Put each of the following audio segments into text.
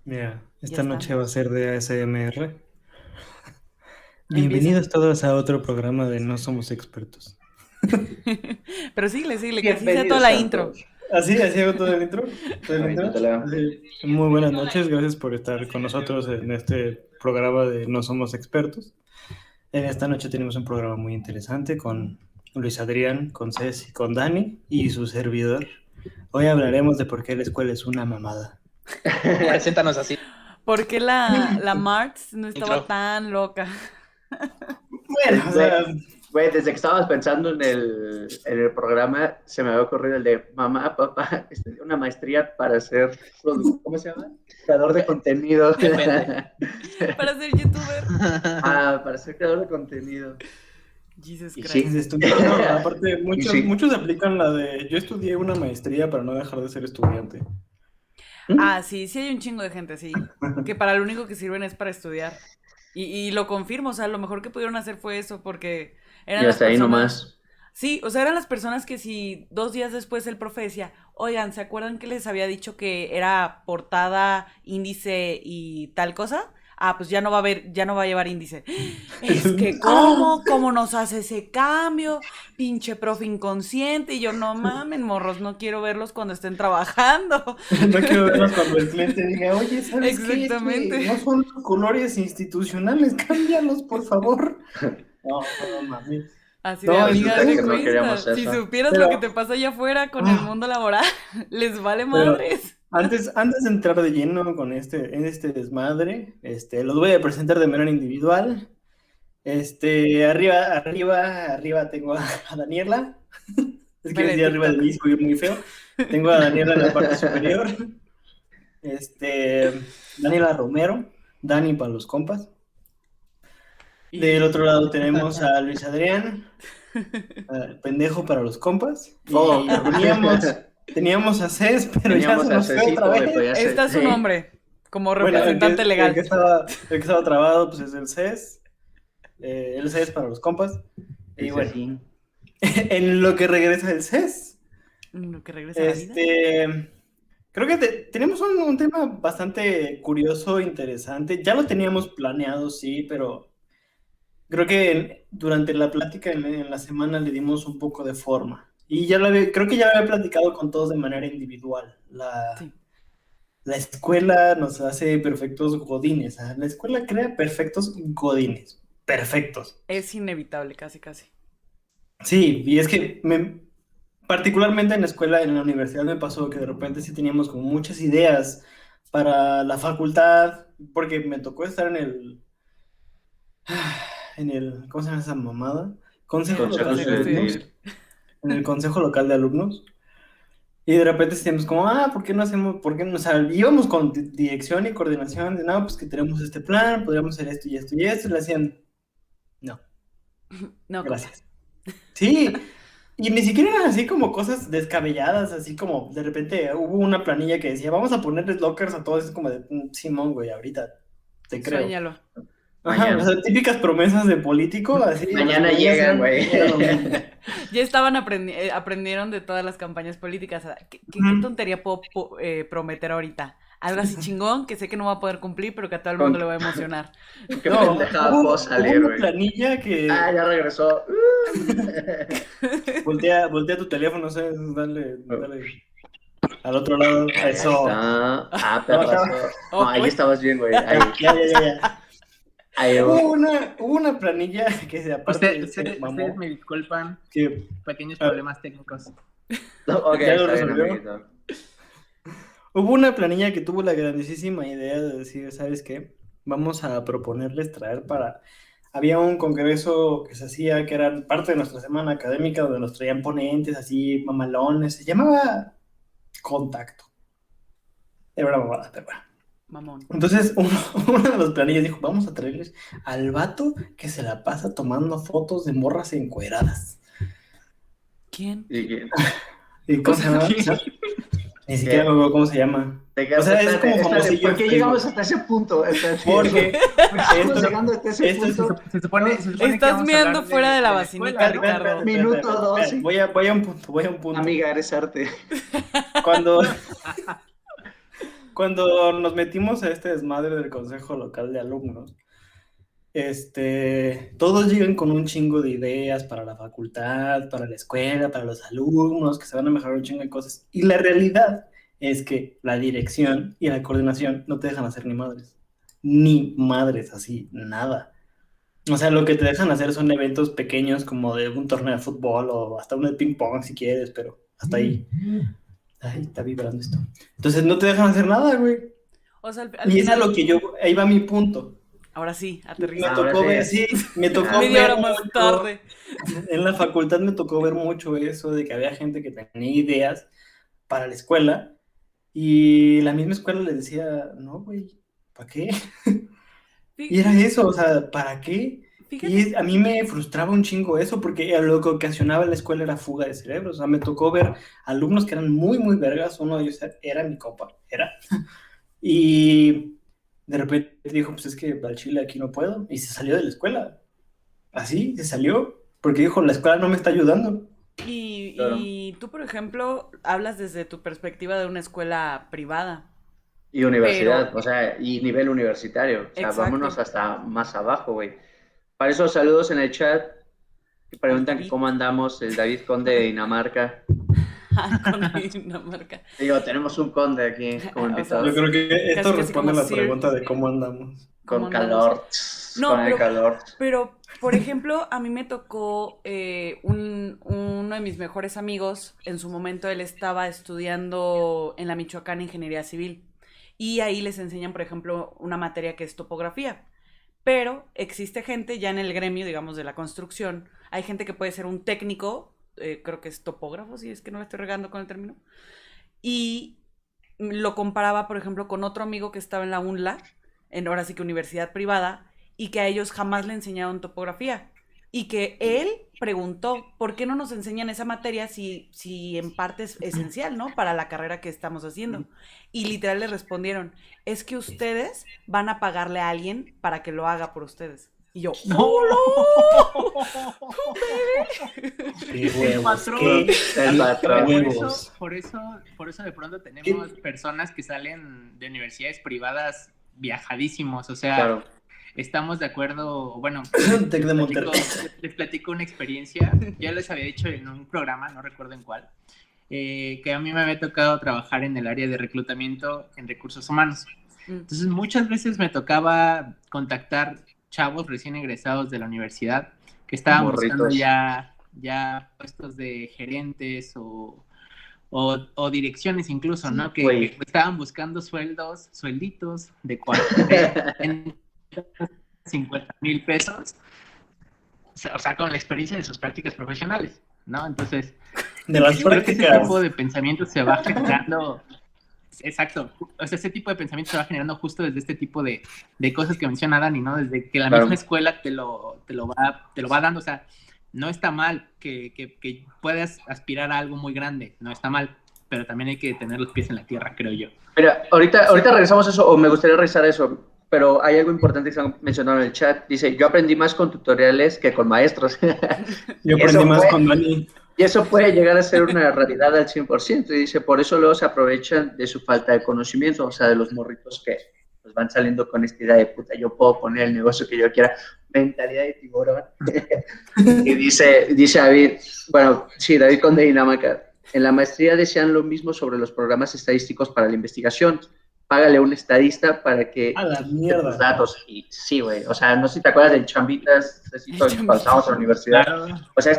Mira, Ya esta noche va a estamos. ser de ASMR. Empieza. Bienvenidos todos a otro programa de No Somos Expertos. Pero síguele, que así sea toda Bienvenidos la sean intro. todos. Así hago todo el intro. Todo el intro. Aviéntatela. Muy buenas noches, gracias por estar con nosotros en este programa de No Somos Expertos. En esta noche tenemos un programa muy interesante con Luis Adrián, con Ceci, con Dani y su servidor. Hoy hablaremos de por qué la escuela es una mamada. Preséntanos así. ¿Por qué la Marts no estaba Intro. tan loca? Bueno, o Güey, sea, güey, desde que estabas pensando en el programa, se me había ocurrido el de mamá, papá, una maestría para ser ¿cómo se llama? Creador de contenido. Depende. Para ser youtuber. Para ser creador de contenido. Jesus Y Christ. sí. no, aparte, Y muchos, sí. muchos aplican la de yo estudié una maestría para no dejar de ser estudiante. Ah, sí, sí hay un chingo de gente así. Que para lo único que sirven es para estudiar. Y lo confirmo, o sea, lo mejor que pudieron hacer fue eso, porque Y eran las hasta ahí personas. nomás. Sí, o sea, eran las personas que si 2 días después el profe decía, oigan, ¿se acuerdan que les había dicho que era portada, índice y tal cosa? Ah, pues ya no va a haber, ya no va a llevar índice. Es que, ¡Ah! ¿cómo nos hace ese cambio? Pinche profe inconsciente. Y yo, no mamen, morros, no quiero verlos cuando estén trabajando. No quiero verlos cuando el cliente diga, oye, ¿sabes qué? Es que Exactamente. no son los colores institucionales, cámbialos, por favor. No, no mames. Así de No, Pues amiga, es date que no queríamos cuenta. Si eso. supieras lo que te pero, pasa allá afuera con el ah, mundo laboral, les vale pero madres. antes de entrar de lleno con en este desmadre, los voy a presentar de manera individual. Arriba tengo a Daniela. Es que Vele de decía arriba de TikTok. mí, soy muy feo. Tengo a Daniela en la parte superior. Daniela Romero, Dani para los compas. Del Y otro lado tenemos a Luis Adrián, pendejo para los compas. Oh, Y teníamos a Cés, pero ya teníamos se a nos fue otra Cecito, güey, vez. pues ya está su sí. nombre como Bueno, representante el que legal. estaba trabado, pues es el Cés. El Cés para los compas. Y El bueno, Cecín. en lo que regresa el Cés, Lo que regresa a la vida. creo que tenemos un tema bastante curioso, interesante. Ya lo teníamos planeado, sí, pero creo que durante la plática en la semana le dimos un poco de forma. Y creo que ya lo había platicado con todos de manera individual. Sí, La escuela nos hace perfectos godines. La escuela crea perfectos godines. Perfectos. es inevitable, casi, casi. Sí, y es que particularmente en la escuela, en la universidad me pasó que de repente sí teníamos como muchas ideas para la facultad, porque me tocó estar ¿cómo se llama esa mamada? Consejo El local Consejo de consejo alumnos, estudiantil. estudiantil. en el consejo local de alumnos, y de repente decíamos como, ¿por qué no hacemos, por qué no? O sea, íbamos con dirección y coordinación de, no, pues que tenemos este plan, podríamos hacer esto y esto y esto, y le decían, no, No, compa. gracias. Sí, y ni siquiera eran así como cosas descabelladas, así como de repente hubo una planilla que decía, vamos a ponerles lockers a todos, es como de, Simón, güey, ahorita te creo. Suéñalo. Ajá, o Mañana. sea, típicas promesas de político, así, las Mañana planillas llegan, güey. eran lo mismo. Ya estaban aprendieron de todas las campañas políticas. ¿Qué Ujú. tontería puedo prometer ahorita? Algo así chingón que sé que no va a poder cumplir, pero que a todo el mundo ¿Con le va a emocionar. qué No, pendejada puedo hubo salir, una güey? planilla Ah, que ya regresó. voltea tu teléfono, ¿sabes? Dale al otro lado, a Ahí eso. está. Ah, No, perrazo. No, Oh, ahí pues. estabas bien, güey. Ahí. ya. Ahí. Hubo una planilla que aparte Ustedes mamó, me disculpan, que pequeños ah, problemas técnicos. No, ok, ya lo está bien, resolvió. amiguito. Hubo una planilla que tuvo la grandísima idea de decir, ¿sabes qué? Vamos a proponerles traer para... Había un congreso que se hacía, que era parte de nuestra semana académica, donde nos traían ponentes así, mamalones, se llamaba Contacto. Era una mamada, pero bueno. Mamón. Entonces, uno de los planillas dijo, vamos a traerles al vato que se la pasa tomando fotos de morras encueradas. ¿Quién? ¿Y qué? ¿Y cómo se llama? Ni siquiera me ¿Qué? acuerdo cómo se llama. O sea, es como famosillo ¿Por en qué llegamos Facebook. hasta ese punto? Espérate. Porque ¿Por qué estamos esto, llegando hasta ese esto es... punto? Se supone que Estás vamos a meando hablar fuera de la de la vacinica, escuela, ¿no? Ricardo. Minuto dos, sí. Voy a un punto. Amiga, eres arte. Cuando, cuando nos metimos a este desmadre del Consejo Local de Alumnos, todos llegan con un chingo de ideas para la facultad, para la escuela, para los alumnos, que se van a mejorar un chingo de cosas. Y la realidad es que la dirección y la coordinación no te dejan hacer ni madres, así, nada. O sea, lo que te dejan hacer son eventos pequeños como de un torneo de fútbol o hasta uno de ping pong si quieres, pero hasta ahí. Ay, está vibrando esto. Entonces no te dejan hacer nada, güey. O sea, al Y es a final, lo que yo, ahí va mi punto. ahora sí, Me aterriza. Ahora tocó sí. ver, sí, me tocó Media ver hora más mucho, tarde. en la facultad me tocó ver mucho eso de que había gente que tenía ideas para la escuela y la misma escuela le decía, no, güey, ¿para qué? Y era eso, o sea, ¿para qué? Fíjate, A mí me frustraba un chingo eso porque lo que ocasionaba en la escuela era fuga de cerebros. O sea, me tocó ver alumnos que eran muy, muy vergas. Uno de ellos era mi compa, Y de repente dijo, pues es que al chile aquí no puedo. Y se salió de la escuela. Así, se salió. Porque dijo, la escuela no me está ayudando. Claro. y tú, por ejemplo, hablas desde tu perspectiva de una escuela privada, Y universidad, pero, o sea, y nivel universitario. O sea, vámonos exacto, hasta más abajo, güey. Para eso, saludos en el chat. Que al preguntan que David, cómo andamos, el David Conde de Dinamarca. con Dinamarca. Digo, tenemos un conde aquí como O sea, invitado. Yo creo que esto casi responde como a la Sir, pregunta de cómo andamos. ¿cómo Con andamos? calor. Con No, el calor. por ejemplo, a mí me tocó uno de mis mejores amigos, en su momento él estaba estudiando en la Michoacán Ingeniería Civil y ahí les enseñan, por ejemplo, una materia que es topografía. Pero existe gente ya en el gremio, digamos, de la construcción, hay gente que puede ser un técnico, creo que es topógrafo, si es que no la estoy regando con el término, y lo comparaba, por ejemplo, con otro amigo que estaba en la UNLA, en ahora sí que universidad privada, y que a ellos jamás le enseñaron topografía. Y que él preguntó, ¿por qué no nos enseñan esa materia si en parte es esencial, ¿no? Para la carrera que estamos haciendo. Y literal le respondieron, es que ustedes van a pagarle a alguien para que lo haga por ustedes. Y yo, Qué El huevos, patrón. qué El patrón. huevos. Por eso de pronto tenemos personas que salen de universidades privadas viajadísimos. O sea, Claro. estamos de acuerdo. Bueno, Tec de Monterrey. les platico una experiencia. Ya les había dicho en un programa, no recuerdo en cuál, que a mí me había tocado trabajar en el área de reclutamiento en recursos humanos. Entonces, muchas veces me tocaba contactar chavos recién egresados de la universidad que estaban buscando Morritos. ya puestos de gerentes o direcciones incluso, ¿no? Güey. Que estaban buscando suelditos de 50,000 pesos, o sea, con la experiencia de sus prácticas profesionales, ¿no? Entonces, De las creo que ese prácticas. tipo de pensamiento se va generando. Exacto, o sea, ese tipo de pensamiento se va generando justo desde este tipo de cosas que menciona Dani, ¿no? Desde que la Claro. misma escuela te lo va dando, o sea, no está mal que puedas aspirar a algo muy grande, no está mal, pero también hay que tener los pies en la tierra, creo yo. Mira, ahorita regresamos a eso, o me gustaría revisar eso, pero hay algo importante que se han mencionado en el chat. Dice, yo aprendí más con tutoriales que con maestros. Yo aprendí más con Dani. Y eso puede llegar a ser una realidad al 100%. Y dice, por eso luego se aprovechan de su falta de conocimiento, o sea, de los morritos que pues, van saliendo con esta idea de puta, yo puedo poner el negocio que yo quiera, mentalidad de tiburón. Y dice David, bueno, sí, David Conde de Dinamarca, en la maestría decían lo mismo sobre los programas estadísticos para la investigación. Págale a un estadista para que A la los mierda. datos. Y sí, güey, o sea, no sé si te acuerdas del Chambitas, cuando estábamos en la universidad. Claro. O sea,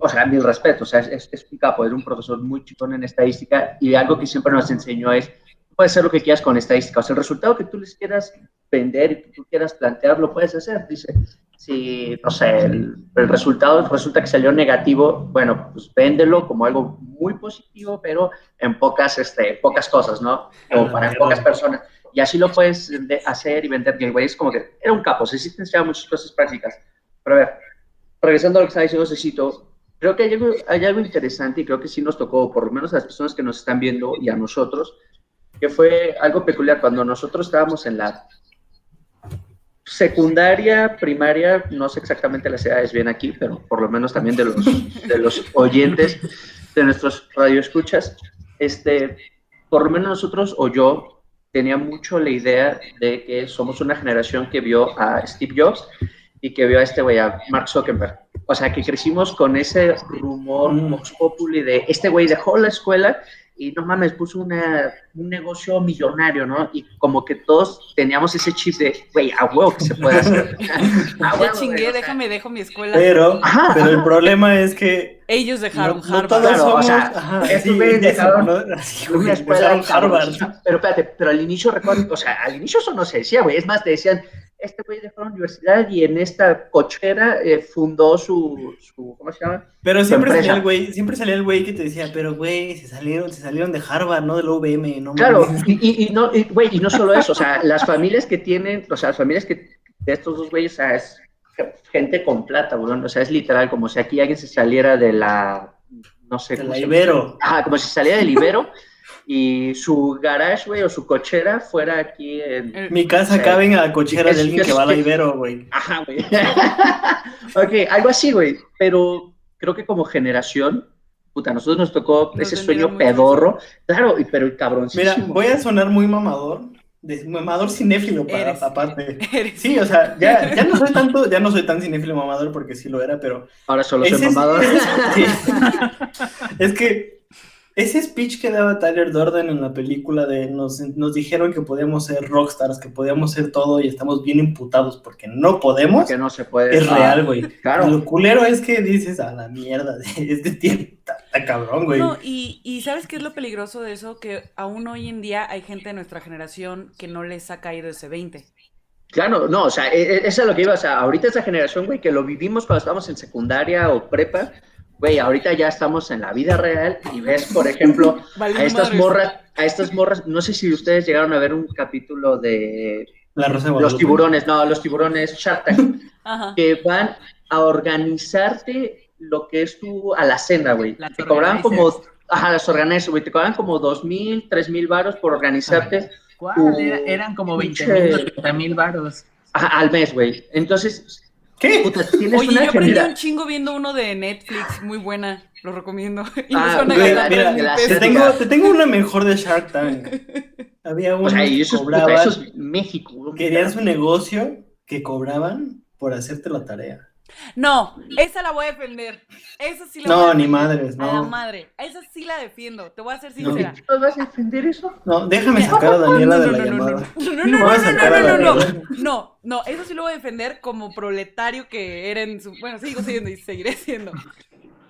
o sea, mil respetos, o sea, es un capo, es un profesor muy chingón en estadística y algo que siempre nos enseñó es, puedes hacer lo que quieras con estadística, o sea, el resultado que tú les quieras vender y que tú quieras plantear, lo puedes hacer, dice, si, no sé, el resultado resulta que salió negativo, bueno, pues véndelo como algo muy positivo, pero en pocas cosas, ¿no? O para pocas personas, y así lo puedes hacer y vender, y el güey es como que, era un capo, o sea, sí te enseñaba muchas cosas prácticas, pero a ver, regresando a lo que estaba diciendo Cecito, creo que hay algo interesante y creo que sí nos tocó, por lo menos a las personas que nos están viendo y a nosotros, que fue algo peculiar. Cuando nosotros estábamos en la secundaria, primaria, no sé exactamente las edades bien aquí, pero por lo menos también de los oyentes, de nuestros radioescuchas, por lo menos nosotros o yo tenía mucho la idea de que somos una generación que vio a Steve Jobs y que vio a este güey, a Mark Zuckerberg. O sea, que crecimos con ese rumor vox populi de este güey dejó la escuela y no mames, puso un negocio millonario, ¿no? Y como que todos teníamos ese chip de, güey, a huevo que se puede hacer. Ya chingué, dejo mi escuela. Pero el problema es que ellos dejaron Harvard. todos Claro, somos, o sea, estos güeyes dejaron una escuela dejaron Harvard. Pero espérate, pero al inicio recuerdo, o sea, al inicio eso no se decía, güey. Es más, te decían, este güey dejó la universidad y en esta cochera fundó su, ¿cómo se llama? Pero siempre empresa. salía el güey que te decía, pero güey, se salieron de Harvard, no del UVM, no Claro, mames. y no solo eso, o sea, las familias que tienen, o sea, las familias que de estos dos güeyes, o sea, es gente con plata, güey, o sea, es literal, como si aquí alguien se saliera de la, no sé. De la Ibero. Ajá, como si saliera del Ibero y su garage, güey, o su cochera fuera aquí en... Mi casa cabe en la cochera de alguien que va a la Ibero, güey. Ajá, güey. Ok, algo así, güey, pero creo que como generación, puta, a nosotros nos tocó Nos ese vendieron sueño mucho pedorro, claro, pero el cabroncísimo. Mira, voy a sonar muy mamador, mamador cinéfilo aparte. Sí, o sea, ya no soy tan cinéfilo mamador porque sí lo era, pero Ahora solo soy mamador. Sí. Es que ese speech que daba Tyler Durden en la película de nos dijeron que podíamos ser rockstars, que podíamos ser todo y estamos bien imputados porque no podemos, Que no se puede. es real, güey. Claro. Lo culero es que dices, a la mierda, este tiempo está cabrón, güey. No, y ¿sabes qué es lo peligroso de eso? Que aún hoy en día hay gente de nuestra generación que no les ha caído ese 20. Claro, no, o sea, eso es lo que iba, o sea, ahorita esa generación, güey, que lo vivimos cuando estábamos en secundaria o prepa, güey, ahorita ya estamos en la vida real y ves, por ejemplo, a estas morras, no sé si ustedes llegaron a ver un capítulo de La Rosa de los Guadalupe. tiburones Shark Tank, Ajá. que van a organizarte lo que es tu alacena, güey. Las Te cobraban como, organizers. las organizers, güey, te cobraban como 2,000, 3,000 varos por organizarte. ¿Cuál? Eran como 20,000 o 30,000 varos. Al mes, güey. Entonces, ¿Qué? puta, tienes Oye, una yo aprendí genera- un chingo viendo uno de Netflix, muy buena, lo recomiendo. Y Ah, me van a güey, gastar mira, 3,000 la pesos. Te tengo una mejor de Shark Tank. Había O unos sea, y que eso es, puta, cobraban, eso es México, güey. querían su negocio, que cobraban por hacerte la tarea. No, esa la voy a defender. Esa sí la No, voy a ni defender. madres, no. A la madre. Esa sí la defiendo. Te voy a ser No. sincera. ¿No vas a defender eso? No, déjame sacar a Daniela de la llamada. No, eso sí lo voy a defender como proletario que era en su... Bueno, sigo siendo y seguiré siendo.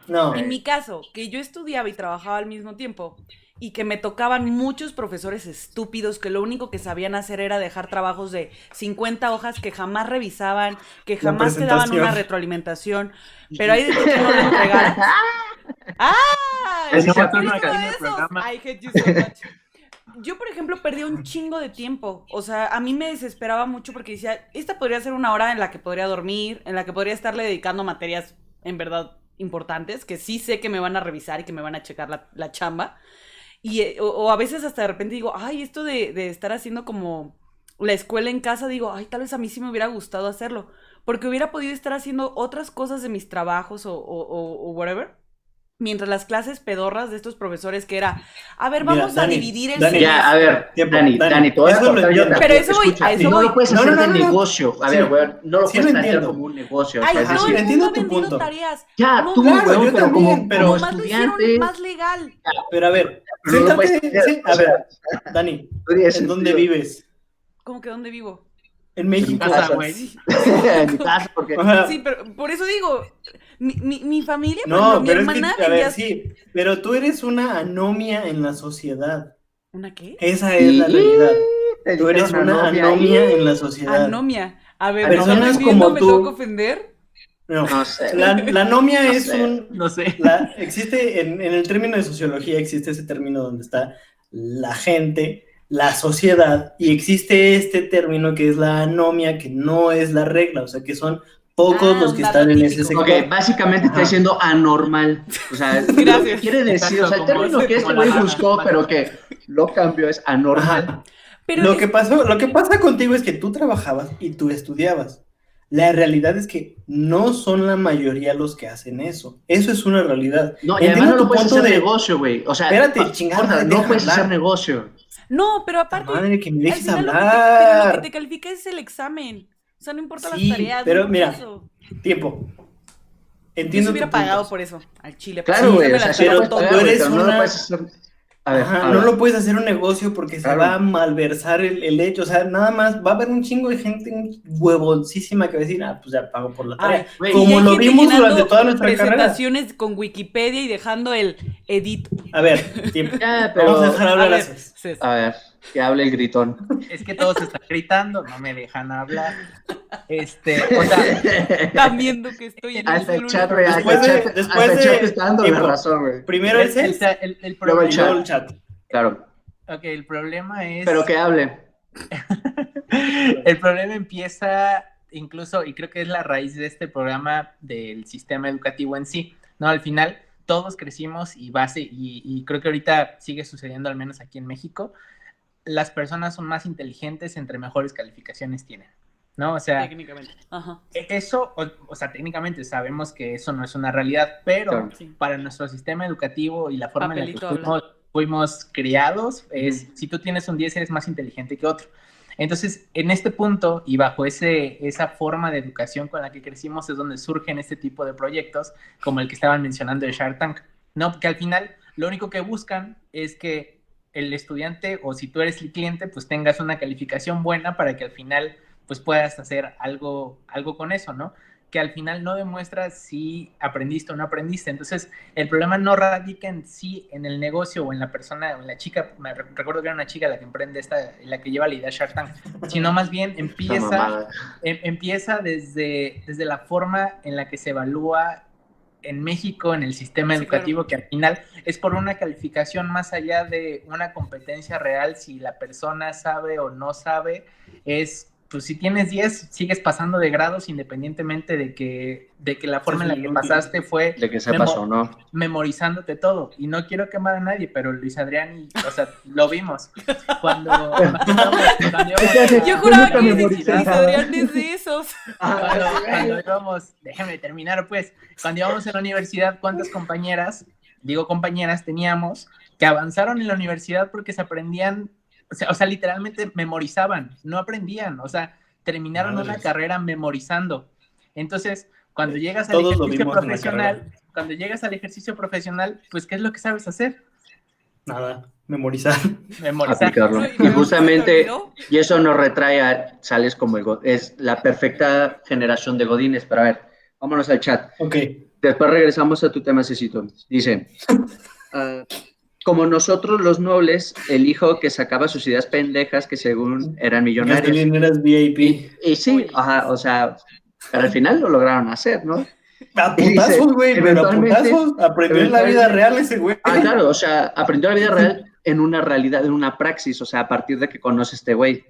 No. En mi caso, que yo estudiaba y trabajaba al mismo tiempo y que me tocaban muchos profesores estúpidos que lo único que sabían hacer era dejar trabajos de 50 hojas que jamás revisaban, que La jamás te daban una presentación. retroalimentación, pero ahí de que no lo entregaran. ¡Ah! Así ¿Por se qué aplica digo aquí en el eso? programa. I hate you so much. Yo, por ejemplo, perdí un chingo de tiempo. O sea, a mí me desesperaba mucho porque decía, esta podría ser una hora en la que podría dormir, en la que podría estarle dedicando a materias en verdad importantes, que sí sé que me van a revisar y que me van a checar la chamba. Y, o a veces hasta de repente digo, ay, esto de estar haciendo como la escuela en casa, digo, ay, tal vez a mí sí me hubiera gustado hacerlo, porque hubiera podido estar haciendo otras cosas de mis trabajos o whatever. Mientras las clases pedorras de estos profesores que era, a ver, Mira, vamos Dani, a dividir el Dani, semestre. Ya, a ver, Tiempo, Dani, te voy a eso lo cortar yo entiendo. Pero eso voy, Escucha, a eso no voy. lo puedes No, hacer no, de no, no. negocio. A Sí, ver, güey, no lo sí puedes lo plantear entiendo. como un negocio. Ay, o sea, es todo decir, el entiendo mundo ha tu vendido punto. tareas. ya, No, tú, claro, güey, yo pero también, pero como nomás lo hicieron estudiante, más legal. Pero a ver, pero no lo puedes siéntate, hacer, sí, o a sea, ver, Dani, no tiene ¿en dónde sentido. vives? ¿Cómo que dónde vivo? En México. Casa, güey. En mi casa, porque O sea, Sí, pero por eso digo, mi familia, por no, ejemplo, mi pero es que, hermana a ver, vendía... sí, pero tú eres una anomia en la sociedad. ¿Una qué? Esa es la realidad. te Tú eres dijeron una anomia. anomia en la sociedad. Anomia. A ver, Personas ¿me estás ofendiendo? como ¿Me tú- tengo que ofender? No, No sé. la anomia No es sé. un... No sé. Existe, en el término de sociología, existe ese término donde está la gente, la sociedad, y existe este término que es la anomia, que no es la regla, o sea, que son pocos los un que dato están en ese típico. sector. Ok, básicamente está Ajá. diciendo anormal. O sea, lo Gracias. que quiere decir, o sea, el Exacto, término como- que este como güey la rana. buscó, pero que lo cambió es anormal. Ajá. Pero Lo es- que pasa contigo es que tú trabajabas y tú estudiabas. La realidad es que no son la mayoría los que hacen eso. Eso es una realidad. No, y además Entiendo no tu lo puedes punto hacer de... negocio, güey. O sea, Espérate, chingada, porfa, no déjame puedes hacer hablar. negocio. No, pero aparte, Madre, que me al dejes final hablar. pero lo que te califica es el examen. O sea, no importa las Sí, tareas, pero no importa mira, eso. tiempo. Yo Entiendo se hubiera tu punto. pagado por eso, al chile. Claro, Sí, güey, me o sea, las sí lo pero puedes pagó pagar, tú tonto. güey, eres pero no lo una... puedes hacer. A ver, Ajá, no habla. lo puedes hacer un negocio porque se Claro. va a malversar el hecho. O sea, nada más va a haber un chingo de gente huevoncísima que va a decir, pues ya pago por la Ay, tarea. güey, y Como hay lo gente vimos durante llenando toda nuestra carrera. presentaciones con Wikipedia y dejando el edit. A ver, tiempo. Ya, Vamos a pero, dejar A hablar a ver, Cés. Cés, a ver, que hable el gritón. Es que todos están gritando, no me dejan hablar. O sea, están viendo que estoy en un Hasta el celular. chat, güey, hasta Después el chat de está dando la tiempo. razón, güey. Primero el Cés el Luego el y luego problema, el chat. Claro, ok, el problema es, pero que hable. el problema empieza incluso, y creo que es la raíz de este programa del sistema educativo en sí, ¿no? Al final, todos crecimos y creo que ahorita sigue sucediendo, al menos aquí en México, las personas son más inteligentes entre mejores calificaciones tienen, ¿no? O sea, Técnicamente. Ajá. eso, o sea, técnicamente sabemos que eso no es una realidad, pero Claro. Sí. para nuestro sistema educativo y la forma Papelito en la que fuimos criados, es si tú tienes un 10 eres más inteligente que otro. Entonces, en este punto y bajo esa forma de educación con la que crecimos es donde surgen este tipo de proyectos, como el que estaban mencionando de Shark Tank, ¿no? Porque al final lo único que buscan es que el estudiante, o si tú eres el cliente, pues tengas una calificación buena para que al final pues puedas hacer algo con eso, ¿no? Que al final no demuestra si aprendiste o no aprendiste. Entonces, el problema no radica en sí en el negocio o en la persona o en la chica, me recuerdo que era una chica la que emprende la que lleva la idea Shark Tank, sino más bien empieza desde la forma en la que se evalúa en México, en el sistema educativo, que al final es por una calificación más allá de una competencia real, si la persona sabe o no sabe, pues si tienes 10, sigues pasando de grados independientemente de que la forma en la que pasaste fue de que sepas o no, memorizándote todo. Y no quiero quemar a nadie, pero Luis Adrián, o sea, lo vimos. Cuando yo juraba que Luis Adrián es de esos. Cuando íbamos, déjame terminar pues, cuando íbamos en la universidad, ¿cuántas compañeras teníamos que avanzaron en la universidad porque se aprendían? O sea, literalmente memorizaban, no aprendían, o sea, terminaron una carrera memorizando. Entonces, cuando llegas al ejercicio profesional, pues, ¿qué es lo que sabes hacer? Nada, memorizar. Aplicarlo. Y justamente, y eso nos retrae sales como es la perfecta generación de godines. Pero a ver, vámonos al chat. Ok. Después regresamos a tu tema, Cecito. Dice... como nosotros los nobles, el hijo que sacaba sus ideas pendejas que según eran millonarios. Gasolineras VIP. Y sí, ajá, o sea, pero al final lo lograron hacer, ¿no? A putazos, güey, pero a putazos. Aprendió en la vida real ese güey. Claro, o sea, aprendió la vida real en una realidad, en una praxis, o sea, a partir de que conoce este güey.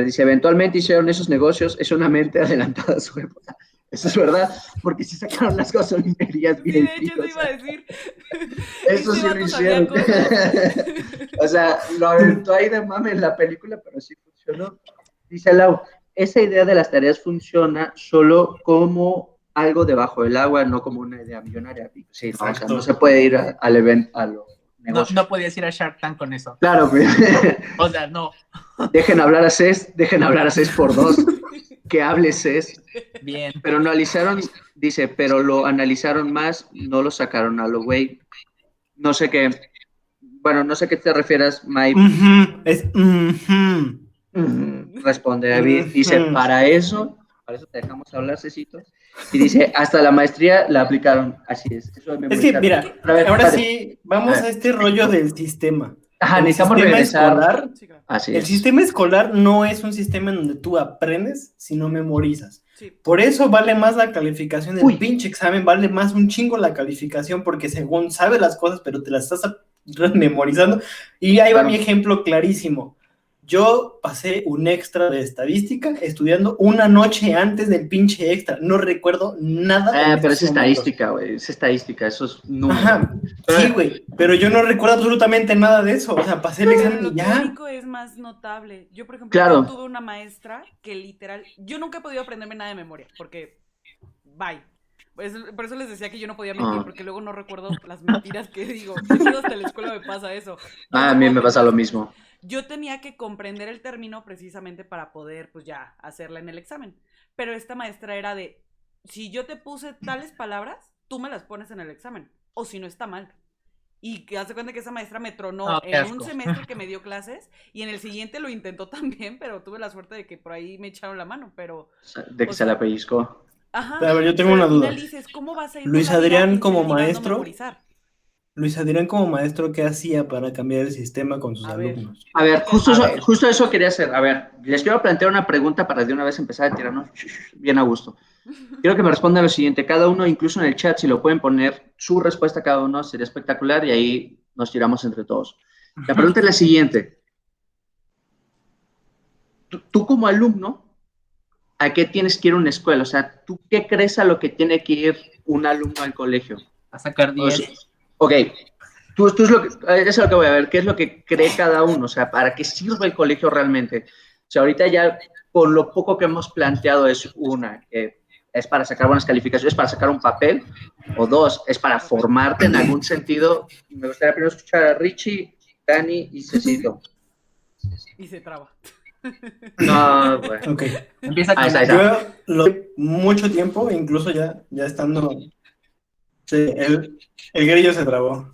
Dice, eventualmente hicieron esos negocios, es una mente adelantada a su época. Eso es verdad, porque sí sacaron las gasolinerías bien. Sí, de hecho, eso iba a decir. Eso sí lo hicieron. O sea, lo aventó ahí de mame en la película, pero sí funcionó. Dice Lau, esa idea de las tareas funciona solo como algo debajo del agua, no como una idea millonaria. Sí, no, o sea, no se puede ir al evento, a los negocios. No podías ir a Shark Tank con eso. Claro, pues. O sea, no. Dejen hablar a Cés por dos. Que hable Cés. Bien. Pero no analizaron, dice, pero lo analizaron más, no lo sacaron a lo güey. No sé qué te refieras, Mike. Responde David. Dice, para eso te dejamos hablar, Cecito. Y dice, hasta la maestría la aplicaron. Así es. Eso es que, mira, ahora sí, vamos a este rollo del sistema. Ajá, necesitamos regresar. Escolar, así el sistema escolar no es un sistema en donde tú aprendes, sino memorizas. Sí. Por eso vale más la calificación del pinche examen, vale más un chingo la calificación, porque según sabes las cosas, pero te las estás memorizando. Y ahí va mi ejemplo clarísimo. Yo pasé un extra de estadística estudiando una noche antes del pinche extra. No recuerdo nada en Pero es estos momentos. estadística, güey. Es estadística, eso es número. Ajá, sí, güey, pero yo no recuerdo absolutamente nada de eso. O sea, pasé el Pero examen lo y ya. teórico es más notable. Yo, por ejemplo, Claro. yo tuve una maestra que literal, yo nunca he podido aprenderme nada de memoria, porque, bye. Por eso les decía que yo no podía mentir, porque luego no recuerdo las mentiras que digo. De hecho, hasta en la escuela me pasa eso. Yo A no mí puedo me pasa aprender lo las cosas. mismo. Yo tenía que comprender el término precisamente para poder, pues ya, hacerla en el examen. Pero esta maestra era de, si yo te puse tales palabras, tú me las pones en el examen. O si no está mal. Y que hace cuenta que esa maestra me tronó Qué en un asco. semestre que me dio clases y en el siguiente lo intentó también, pero tuve la suerte de que por ahí me echaron la mano, pero, De que o se la sea, pellizcó. ajá, Pero a ver, yo tengo pero una al duda. final dices, ¿cómo vas a ir por Luis la vida Adrián como incentivando maestro, memorizar? ¿qué hacía para cambiar el sistema con sus A ver, alumnos? A ver, platícame. justo eso quería hacer. A ver, les quiero plantear una pregunta para de una vez empezar a tirarnos bien a gusto. Quiero que me respondan lo siguiente. Cada uno, incluso en el chat, si lo pueden poner su respuesta a cada uno, sería espectacular y ahí nos tiramos entre todos. La pregunta es la siguiente. Tú como alumno, ¿a qué tienes que ir a una escuela? O sea, ¿tú qué crees a lo que tiene que ir un alumno al colegio? A sacar O 10. sea, ok, tú es lo que, eso es lo que voy a ver, ¿qué es lo que cree cada uno? O sea, ¿para qué sirve el colegio realmente? O sea, ahorita ya con lo poco que hemos planteado es una, que es para sacar buenas calificaciones, es para sacar un papel, o dos, es para formarte en algún sentido. Me gustaría primero escuchar a Richie, Dani y Cecilio. Y se traba. No, bueno. Ok. Empieza con Ahí está, ahí Yo está. lo mucho tiempo, incluso ya estando. Sí, el grillo se trabó.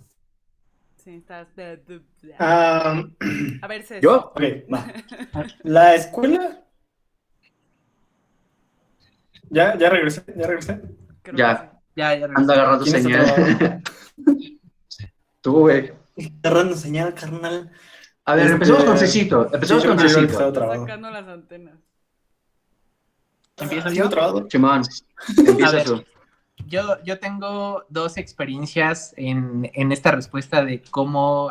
Sí, estás... Ah, A ver, Cés. ¿Yo? ok, va. La escuela. Ya regresé. Creo que Ya, sí. Ya ando regresé. agarrando ¿Quién está señal. trabado? Tú, güey. Agarrando señal, carnal. A ver, empecemos con Cecito. Sí, Empecemos yo con creo que yo el que Cecito. estaba Está trabado. sacando las antenas. ¿Empiezo ¿Sigo yo? trabado? Simón, A empieza ver, tú. yo tengo dos experiencias en esta respuesta de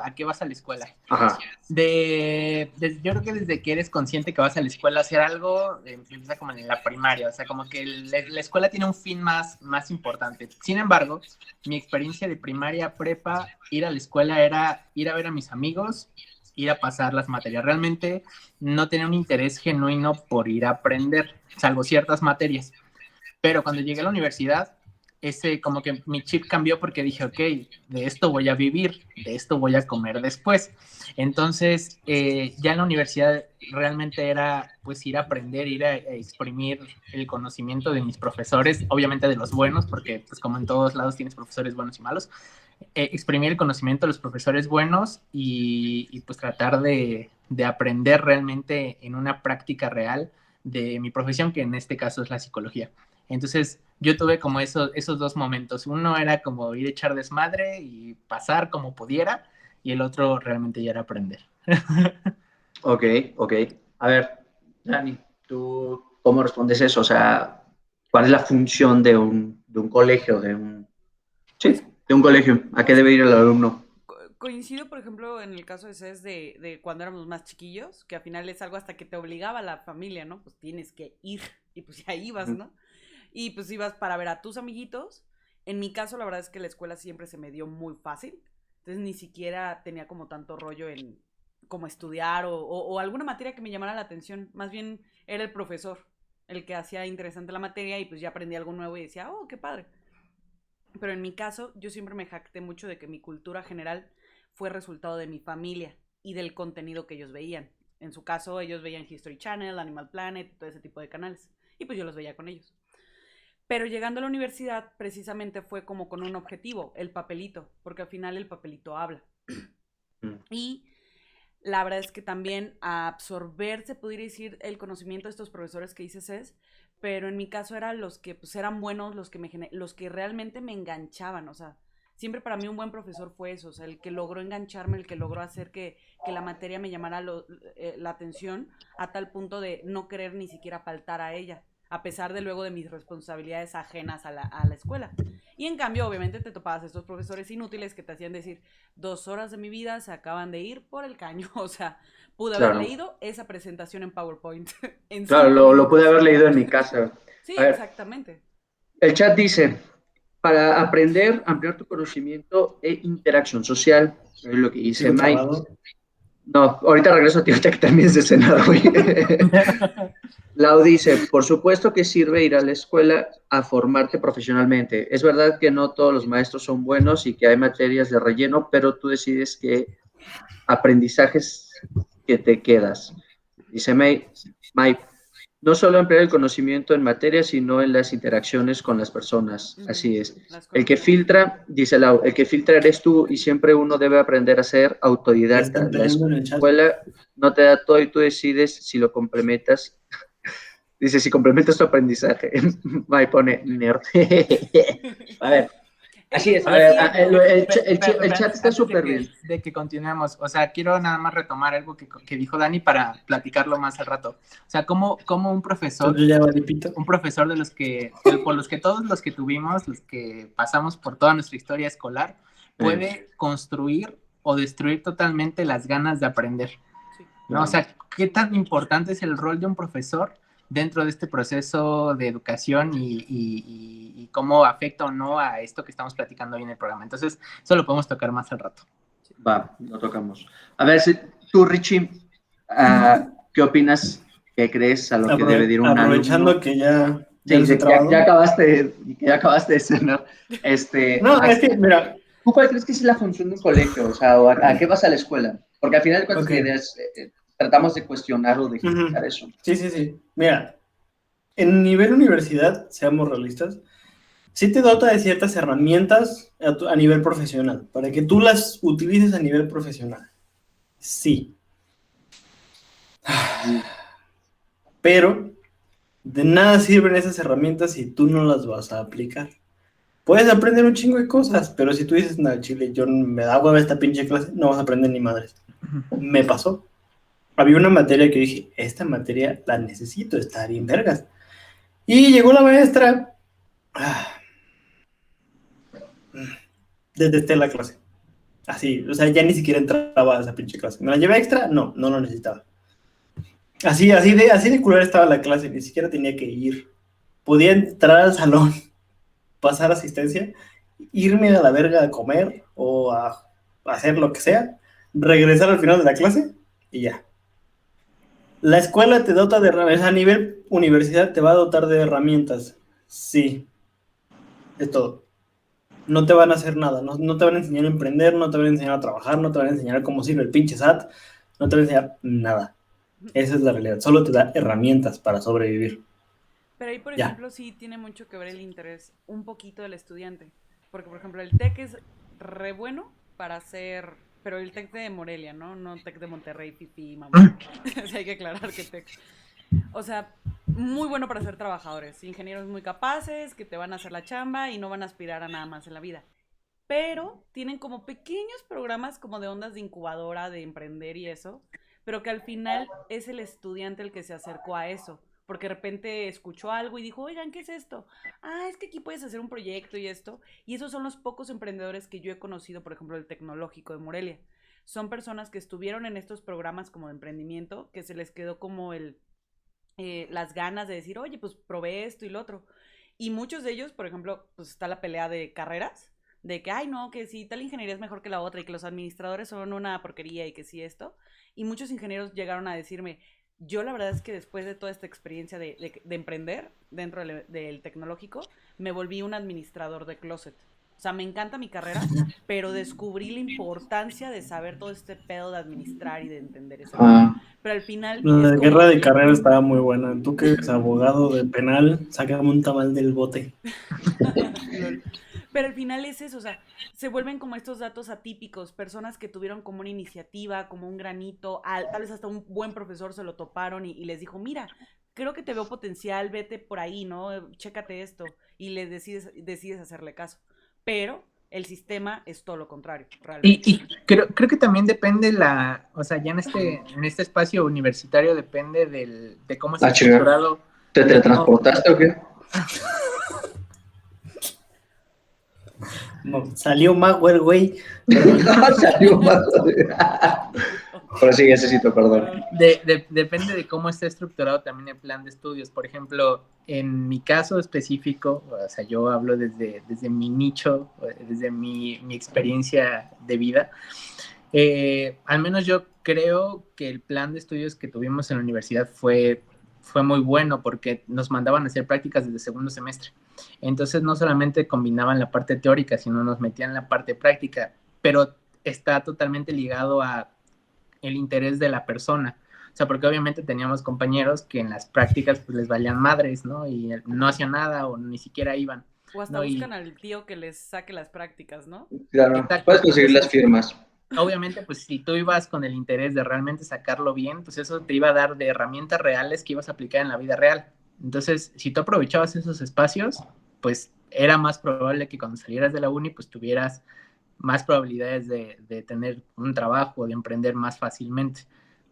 a qué vas a la escuela. Ajá. Yo creo que desde que eres consciente que vas a la escuela a hacer algo, empieza como en la primaria, o sea, como que la escuela tiene un fin más importante. Sin embargo, mi experiencia de primaria, prepa, ir a la escuela era ir a ver a mis amigos, ir a pasar las materias. Realmente no tenía un interés genuino por ir a aprender, salvo ciertas materias. Pero cuando llegué a la universidad, como que mi chip cambió porque dije, ok, de esto voy a vivir, de esto voy a comer después. Entonces, ya en la universidad realmente era pues ir a aprender, ir a exprimir el conocimiento de mis profesores, obviamente de los buenos, porque pues como en todos lados tienes profesores buenos y malos, exprimir el conocimiento de los profesores buenos y pues tratar de aprender realmente en una práctica real de mi profesión, que en este caso es la psicología. Entonces, yo tuve como esos dos momentos. Uno era como ir a echar desmadre y pasar como pudiera, y el otro realmente ya era aprender. Ok. A ver, Dani, ¿tú cómo respondes eso? O sea, ¿cuál es la función de un colegio, sí, Pues, de un colegio? ¿A qué pues debe ir el alumno? coincido, por ejemplo, en el caso de Cés de cuando éramos más chiquillos, que al final es algo hasta que te obligaba la familia, ¿no? Pues tienes que ir, y pues ya ibas, ¿no? Y pues ibas para ver a tus amiguitos. En mi caso, la verdad es que la escuela siempre se me dio muy fácil, entonces ni siquiera tenía como tanto rollo en como estudiar o alguna materia que me llamara la atención, más bien era el profesor el que hacía interesante la materia y pues ya aprendí algo nuevo y decía, oh, qué padre. Pero en mi caso, yo siempre me jacté mucho de que mi cultura general fue resultado de mi familia y del contenido que ellos veían. En su caso, ellos veían History Channel, Animal Planet, todo ese tipo de canales. Y pues yo los veía con ellos. Pero llegando a la universidad, precisamente fue como con un objetivo, el papelito, porque al final el papelito habla. Y la verdad es que también a absorber, se podría decir, el conocimiento de estos profesores que dices es, pero en mi caso eran los que pues eran buenos, los que realmente me enganchaban, o sea, siempre para mí un buen profesor fue eso, o sea, el que logró engancharme, el que logró hacer que la materia me llamara la atención a tal punto de no querer ni siquiera faltar a ella, a pesar de luego de mis responsabilidades ajenas a la escuela. Y en cambio, obviamente, te topabas estos profesores inútiles que te hacían decir, 2 horas de mi vida se acaban de ir por el caño. O sea, pude haber Claro, leído esa presentación en PowerPoint en claro, 5 lo pude minutos. haber leído en mi casa. Sí, A ver, exactamente. el chat dice, para aprender, ampliar tu conocimiento e interacción social, es lo que dice Sigo Mike. trabado. No, ahorita regreso a ti, ahorita que termines de cenar, güey. Lau dice, por supuesto que sirve ir a la escuela a formarte profesionalmente. Es verdad que no todos los maestros son buenos y que hay materias de relleno, pero tú decides qué aprendizajes que te quedas. Dice Mike, no solo ampliar el conocimiento en materia, sino en las interacciones con las personas. Así es. Las El que conexiones. filtra, dice Lau, el que filtra eres tú y siempre uno debe aprender a ser Ya autodidacta. están La peleando en el chat. escuela no te da todo y tú decides si lo complementas. Dice, si complementas tu aprendizaje. Mike pone nerd. A ver, así es. Eso A no es ver, cierto. el chat está Antes súper bien. de que continuemos, o sea, quiero nada más retomar algo que dijo Dani para platicarlo más al rato. O sea, como un profesor Entonces ya vale pito. de los que, por los que todos los que tuvimos, los que pasamos por toda nuestra historia escolar, puede construir o destruir totalmente las ganas de aprender, Sí. ¿no? O sea, ¿qué tan importante es el rol de un profesor dentro de este proceso de educación y cómo afecta o no a esto que estamos platicando hoy en el programa? Entonces, eso lo podemos tocar más al rato. Va, lo tocamos. A ver, tú, Richie, ¿qué opinas? ¿Qué crees a lo que debe de ir un Aprovechando alumno? que ya Sí, les he trabado. ya acabaste de cenar. No, es que, mira, ¿Tú cuál crees que es la función de un colegio? O sea, ¿a qué vas a la escuela? Porque al final de cuentas ok. la idea es, tratamos de cuestionar o de explicar eso. Sí. Mira, en nivel universidad, seamos realistas, sí te dota de ciertas herramientas a nivel profesional, para que tú las utilices a nivel profesional. Sí. Pero de nada sirven esas herramientas si tú no las vas a aplicar. Puedes aprender un chingo de cosas, pero si tú dices, no, chile, yo me da hueva esta pinche clase, no vas a aprender ni madres. Me pasó. Había una materia que dije, esta materia la necesito, está bien vergas. Y llegó la maestra. Detesté la clase. Así, o sea, ya ni siquiera entraba a esa pinche clase. ¿Me la llevé extra? No lo necesitaba. Así de culera estaba la clase, ni siquiera tenía que ir. Podía entrar al salón, pasar asistencia, irme a la verga a comer o a hacer lo que sea, regresar al final de la clase y ya. La escuela te dota de herramientas, a nivel universidad te va a dotar de herramientas, sí, es todo. No te van a hacer nada, no te van a enseñar a emprender, no te van a enseñar a trabajar, no te van a enseñar cómo sirve el pinche SAT, no te van a enseñar nada. Esa es la realidad, solo te da herramientas para sobrevivir. Pero ahí, por Ya. ejemplo, sí tiene mucho que ver el interés un poquito del estudiante. Porque, por ejemplo, el TEC es re bueno para hacer... Pero el TEC de Morelia, ¿no? No TEC de Monterrey, pipí, mamá. O sea, hay que aclarar que TEC... O sea, muy bueno para ser trabajadores. Ingenieros muy capaces, que te van a hacer la chamba y no van a aspirar a nada más en la vida. Pero tienen como pequeños programas como de ondas de incubadora, de emprender y eso. Pero que al final es el estudiante el que se acercó a eso. Porque de repente escuchó algo y dijo, oigan, ¿qué es esto? Ah, es que aquí puedes hacer un proyecto y esto. Y esos son los pocos emprendedores que yo he conocido, por ejemplo, el Tecnológico de Morelia. Son personas que estuvieron en estos programas como de emprendimiento, que se les quedó como las ganas de decir, oye, pues probé esto y lo otro. Y muchos de ellos, por ejemplo, pues está la pelea de carreras, de que, ay, no, que sí, tal ingeniería es mejor que la otra y que los administradores son una porquería y que sí esto. Y muchos ingenieros llegaron a decirme, yo la verdad es que después de toda esta experiencia de emprender dentro del tecnológico, me volví un administrador de closet. O sea, me encanta mi carrera, pero descubrí la importancia de saber todo este pedo de administrar y de entender ese pedo. Pero al final La es guerra como... de carrera estaba muy buena. Tú que eres abogado de penal, sácame un tamal del bote. Pero al final es eso, o sea, se vuelven como estos datos atípicos, personas que tuvieron como una iniciativa, como un granito, tal vez hasta un buen profesor se lo toparon y les dijo, mira, creo que te veo potencial, vete por ahí, ¿no? Chécate esto. Y les decides hacerle caso. Pero el sistema es todo lo contrario, realmente. Y creo que también depende o sea, ya en este espacio universitario depende de cómo es estructurado. ¿Te teletransportaste o qué? No, salió mago el güey. Salió más. Pero sí, necesito perdón. Depende de cómo está estructurado también el plan de estudios. Por ejemplo, en mi caso específico, o sea, yo hablo desde mi nicho, desde mi experiencia de vida. Al menos yo creo que el plan de estudios que tuvimos en la universidad fue muy bueno porque nos mandaban a hacer prácticas desde segundo semestre. Entonces no solamente combinaban la parte teórica, sino nos metían la parte práctica, pero está totalmente ligado a el interés de la persona. O sea, porque obviamente teníamos compañeros que en las prácticas pues les valían madres, ¿no? Y no hacían nada o ni siquiera iban. O hasta ¿no? buscan al tío que les saque las prácticas, ¿no? Claro, Exacto. puedes conseguir las firmas. Obviamente, pues si tú ibas con el interés de realmente sacarlo bien, pues eso te iba a dar de herramientas reales que ibas a aplicar en la vida real. Entonces, si tú aprovechabas esos espacios, pues era más probable que cuando salieras de la uni, pues tuvieras más probabilidades de tener un trabajo, de emprender más fácilmente.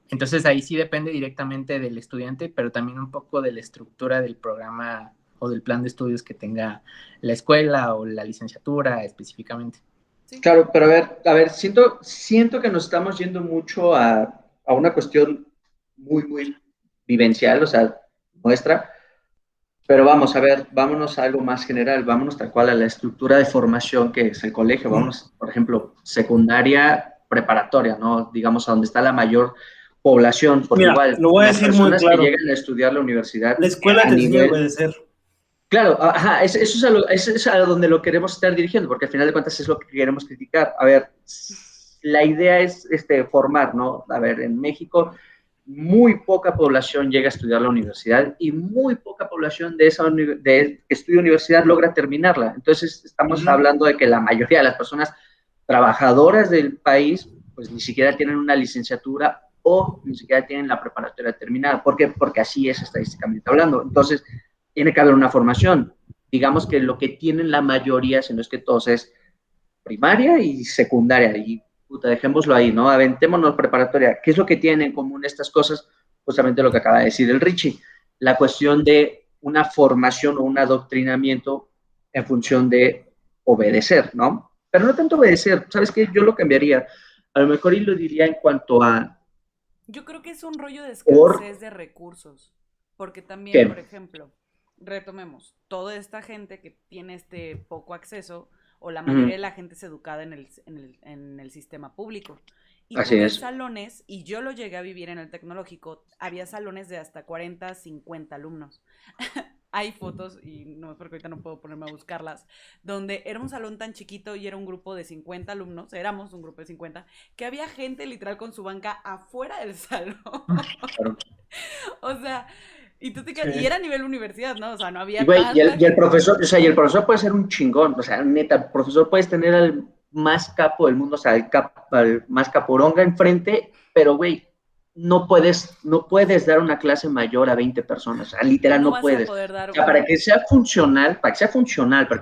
Entonces ahí sí depende directamente del estudiante, pero también un poco de la estructura del programa o del plan de estudios que tenga la escuela o la licenciatura específicamente. Sí. Claro, pero a ver, siento que nos estamos yendo mucho a una cuestión muy, muy vivencial, o sea, nuestra, pero vamos a ver, vámonos a algo más general, vámonos tal cual a la estructura de formación que es el colegio, vámonos, por ejemplo, secundaria, preparatoria, ¿no? Digamos, a donde está la mayor población, porque Mira, igual lo voy a las decir muy personas que claro. llegan a estudiar la universidad La escuela a te enseña a nivel. obedecer. Claro, ajá, eso es a donde lo queremos estar dirigiendo, porque al final de cuentas es lo que queremos criticar. A ver, la idea es formar, ¿no? A ver, en México muy poca población llega a estudiar la universidad y muy poca población de que estudia universidad logra terminarla. Entonces, estamos hablando de que la mayoría de las personas trabajadoras del país, pues ni siquiera tienen una licenciatura o ni siquiera tienen la preparatoria terminada. ¿Por qué? Porque así es estadísticamente hablando. Entonces, tiene que haber una formación. Digamos que lo que tienen la mayoría, si no es que todos, es primaria y secundaria. Y puta, dejémoslo ahí, ¿no? Aventémonos preparatoria. ¿Qué es lo que tienen en común estas cosas? Justamente lo que acaba de decir el Richie. La cuestión de una formación o un adoctrinamiento en función de obedecer, ¿no? Pero no tanto obedecer, ¿sabes qué? Yo lo cambiaría. A lo mejor y lo diría en cuanto a... Yo creo que es un rollo de escasez de recursos. Porque también, por ejemplo, retomemos, toda esta gente que tiene este poco acceso, o la mayoría de la gente es educada en el sistema público. Y Así tú ves es. salones, y yo lo llegué a vivir en el tecnológico, había salones de hasta 40, 50 alumnos. Hay fotos, y no, porque ahorita no puedo ponerme a buscarlas, donde era un salón tan chiquito y era un grupo de 50 alumnos, éramos un grupo de 50, que había gente literal con su banca afuera del salón. Claro. O sea, y tú te quedas, y era a nivel universidad, ¿no? O sea, no había Güey, tanta y el profesor, o sea, y el profesor puede ser un chingón, o sea, neta, el profesor puedes tener al más capo del mundo, o sea, al más caporonga enfrente, pero güey, no puedes dar una clase mayor a 20 personas, o sea, literal no no vas a puedes. poder dar O sea, para que sea funcional, para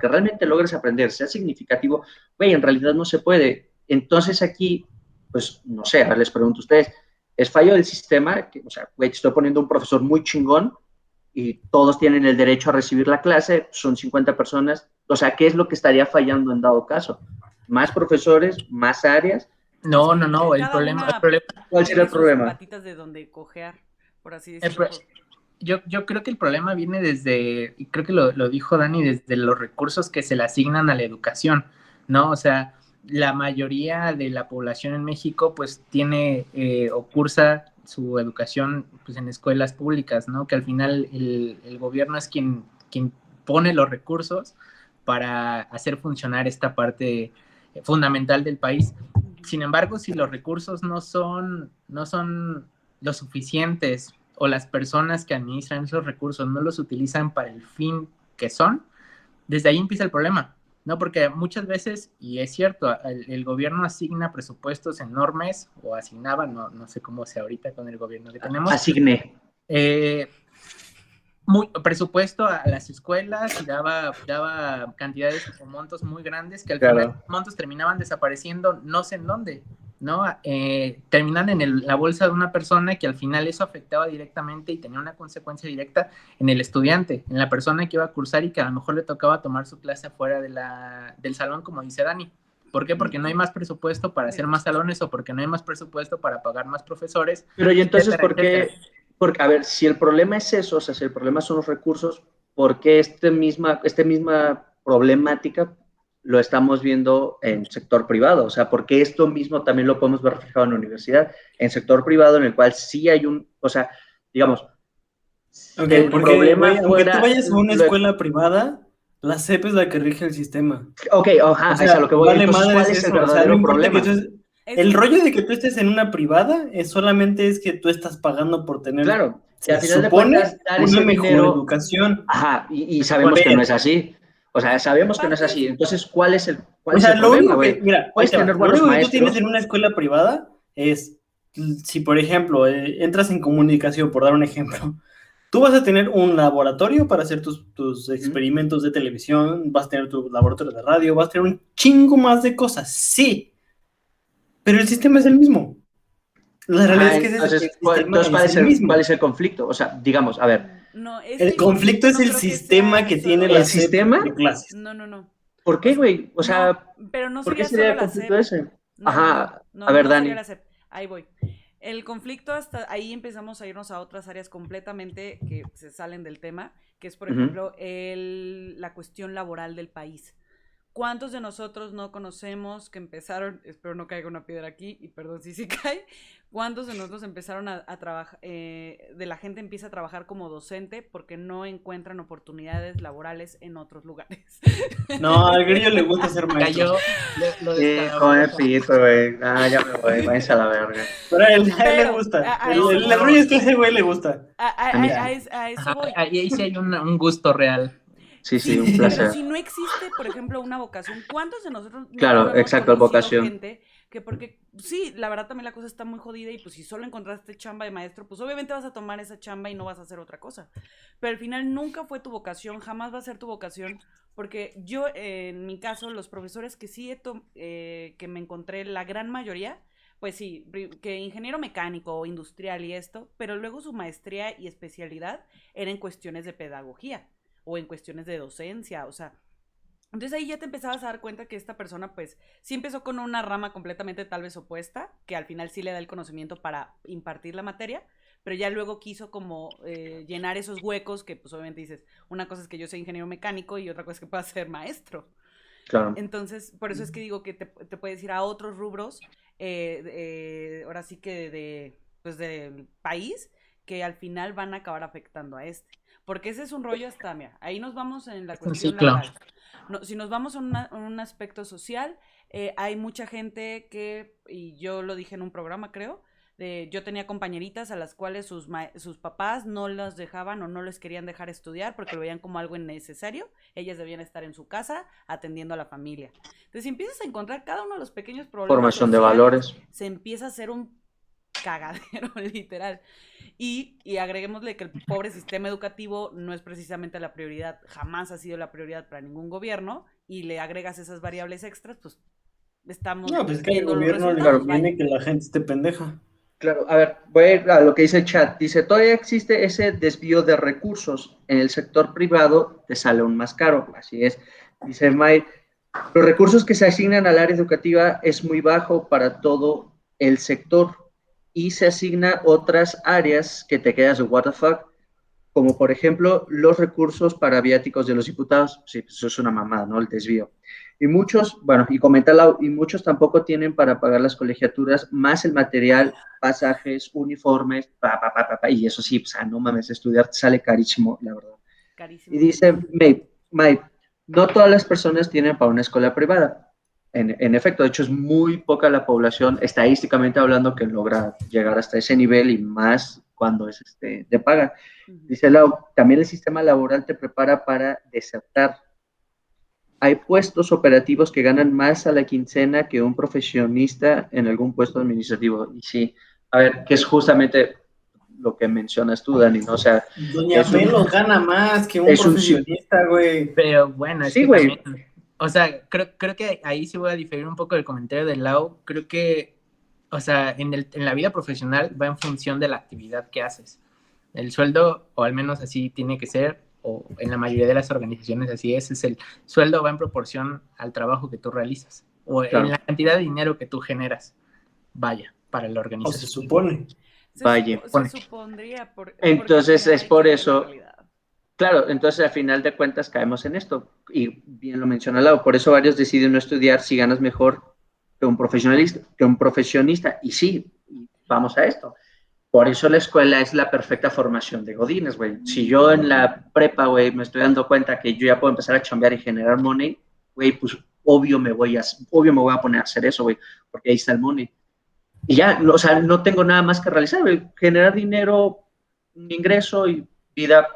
que realmente logres aprender, sea significativo, güey, en realidad no se puede. Entonces aquí, pues, no sé, a ver, les pregunto a ustedes, ¿es fallo del sistema? Que, o sea, güey, te estoy poniendo un profesor muy chingón, y todos tienen el derecho a recibir la clase, son 50 personas, o sea, ¿qué es lo que estaría fallando en dado caso? ¿Más profesores, más áreas? No, el cada problema, una ¿Cuál sería el tiene sus problema? patitas de donde cojear, por así decirlo. Yo creo que el problema viene desde, y creo que lo dijo Dani, desde los recursos que se le asignan a la educación, ¿no? O sea, la mayoría de la población en México pues tiene o cursa su educación pues en escuelas públicas, ¿no? Que al final el gobierno es quien pone los recursos para hacer funcionar esta parte fundamental del país. Sin embargo, si los recursos no son lo suficientes o las personas que administran esos recursos no los utilizan para el fin que son, desde ahí empieza el problema, ¿no? Porque muchas veces, y es cierto, el gobierno asigna presupuestos enormes, o asignaba, no sé cómo sea ahorita con el gobierno que tenemos. Asigné. Presupuesto a las escuelas y daba cantidades o montos muy grandes que al final los montos terminaban desapareciendo no sé en dónde. ¿no? Terminan en la bolsa de una persona que al final eso afectaba directamente y tenía una consecuencia directa en el estudiante, en la persona que iba a cursar y que a lo mejor le tocaba tomar su clase afuera del salón, como dice Dani. ¿Por qué? Porque no hay más presupuesto para hacer más salones o porque no hay más presupuesto para pagar más profesores. Pero y entonces, etcétera, ¿por qué? etcétera. Porque, a ver, si el problema es eso, o sea, si el problema son los recursos, ¿por qué esta misma problemática lo estamos viendo en sector privado? O sea, ¿por qué esto mismo también lo podemos ver reflejado en la universidad? En sector privado, en el cual sí hay o sea, digamos, Ok, el porque, problema güey, aunque tú fuera, vayas a una escuela privada, la SEP es la que rige el sistema. ok, O ajá, es a sea, lo que voy. vale Entonces, ¿cuál madres es el eso. O sea, no verdadero importa que problema? tú el Eso- rollo de que tú estés en una privada es solamente es que tú estás pagando por tener, Claro, y al se final de supone, cuentas, dar una ese mejor dinero, educación. ajá, y Por sabemos que no es así. O sea, sabemos que no es Aparte, así. Entonces, ¿cuál es O el sea, lo problema, único que, güey? mira, ahí Puedes te va. tener Lo buenos único que tú tienes en maestros. una escuela privada es, si por ejemplo, entras en comunicación, por dar un ejemplo, tú vas a tener un laboratorio para hacer tus experimentos de televisión, vas a tener tu laboratorio de radio, vas a tener un chingo más de cosas, sí, pero el sistema es el mismo. La realidad Ajá, es que el entonces, sistema es el cuál mismo. es el conflicto? O sea, digamos, a ver, no, es que El el conflicto conflicto es no el creo que sistema sea que solo tiene ¿el la la SEP SEP. de sistema? clases. No, no, no. ¿Por O qué, sea, güey? O no, sea, pero no ¿por qué sería sería solo el la conflicto SEP. ese? No, no, no, Ajá, a no, ver, no sería Dani. la SEP. Ahí voy. El conflicto hasta ahí empezamos a irnos a otras áreas completamente que se salen del tema, que es, por Ujú. ejemplo, la cuestión laboral del país. ¿Cuántos de nosotros no conocemos que empezaron, espero no caiga una piedra aquí, y perdón si sí cae, cuántos de nosotros empezaron a trabajar, de la gente empieza a trabajar como docente porque no encuentran oportunidades laborales en otros lugares? No, al grillo le gusta ser maestro. Cayó, lo Hijo de descalabró. pito, güey. Ah, ya me voy, váyanse a la verga. Pero a él le Pero gusta. a eso El voy. rollo es que a ese güey le gusta. A mí Ya. sí. A eso Ajá, voy. ahí sí hay un gusto real. Sí, sí, Sí, un pero placer. si no existe, por ejemplo, una vocación, ¿cuántos de nosotros no Claro, hemos exacto, conocido vocación. gente que porque, sí, la verdad también la cosa está muy jodida y pues si solo encontraste chamba de maestro, pues obviamente vas a tomar esa chamba y no vas a hacer otra cosa. Pero al final nunca fue tu vocación, jamás va a ser tu vocación, porque yo, en mi caso, los profesores que sí que me encontré, la gran mayoría, pues sí, que ingeniero mecánico o industrial y esto, pero luego su maestría y especialidad era en cuestiones de pedagogía o en cuestiones de docencia, o sea, entonces ahí ya te empezabas a dar cuenta que esta persona pues sí empezó con una rama completamente tal vez opuesta, que al final sí le da el conocimiento para impartir la materia, pero ya luego quiso como llenar esos huecos que pues obviamente dices, una cosa es que yo soy ingeniero mecánico y otra cosa es que pueda ser maestro. Claro. Entonces, por eso es que digo que te puedes ir a otros rubros, ahora sí que pues del país, que al final van a acabar afectando a este. Porque ese es un rollo hasta, mira, ahí nos vamos en la Es un cuestión ciclo. laboral. No, si nos vamos a un aspecto social, hay mucha gente que, y yo lo dije en un programa, creo, yo tenía compañeritas a las cuales sus papás no las dejaban o no les querían dejar estudiar porque lo veían como algo innecesario. Ellas debían estar en su casa atendiendo a la familia. Entonces, si empiezas a encontrar cada uno de los pequeños problemas Formación de sociales, valores. se empieza a hacer un cagadero, literal. Y agreguémosle que el pobre sistema educativo no es precisamente la prioridad, jamás ha sido la prioridad para ningún gobierno, y le agregas esas variables extras, pues estamos No, pues es que al viendo los gobierno le resultados, vaya. conviene que la gente esté pendeja. Claro, a ver, voy a ir a lo que dice el chat. Dice, todavía existe ese desvío de recursos. En el sector privado te sale aún más caro. Así es. Dice May, los recursos que se asignan al área educativa es muy bajo para todo el sector y se asigna otras áreas que te quedas de what the fuck, como por ejemplo los recursos para viáticos de los diputados. Sí, eso es una mamada, ¿no? El desvío. Y muchos, bueno, y comenta y muchos tampoco tienen para pagar las colegiaturas, más el material, pasajes, uniformes, y eso sí, o sea, no mames, estudiar sale carísimo, la verdad. Y Carísimo. dice May, no todas las personas tienen para una escuela privada. En efecto, de hecho es muy poca la población, estadísticamente hablando, que logra llegar hasta ese nivel y más cuando es de paga. Dice Lau, también el sistema laboral te prepara para desertar. Hay puestos operativos que ganan más a la quincena que un profesionista en algún puesto administrativo. Y sí, a ver, que es justamente lo que mencionas tú, Dani, ¿no? O sea, Doña Melo gana más que un es un profesionista, güey. Pero bueno, es sí, que güey. también, o sea, creo que ahí sí voy a diferir un poco del comentario de Lau. Creo que o sea, en la vida profesional va en función de la actividad que haces. El sueldo, o al menos así tiene que ser, o en la mayoría de las organizaciones así es el sueldo va en proporción al trabajo que tú realizas, o Claro. en la cantidad de dinero que tú generas, vaya, para la O se organización. supone. Vaya. Se supondría. Entonces, porque al final es hay por que ver la eso, realidad. claro, entonces al final de cuentas caemos en esto, y bien lo menciona Lau, por eso varios deciden no estudiar si ganas mejor que un profesionista, y sí, vamos a esto. Por eso la escuela es la perfecta formación de godines, güey. Si yo en la prepa, güey, me estoy dando cuenta que yo ya puedo empezar a chambear y generar money, güey, pues obvio me voy a poner a hacer eso, güey, porque ahí está el money. Y ya, o sea, no tengo nada más que realizar, güey. Generar dinero, un ingreso y vida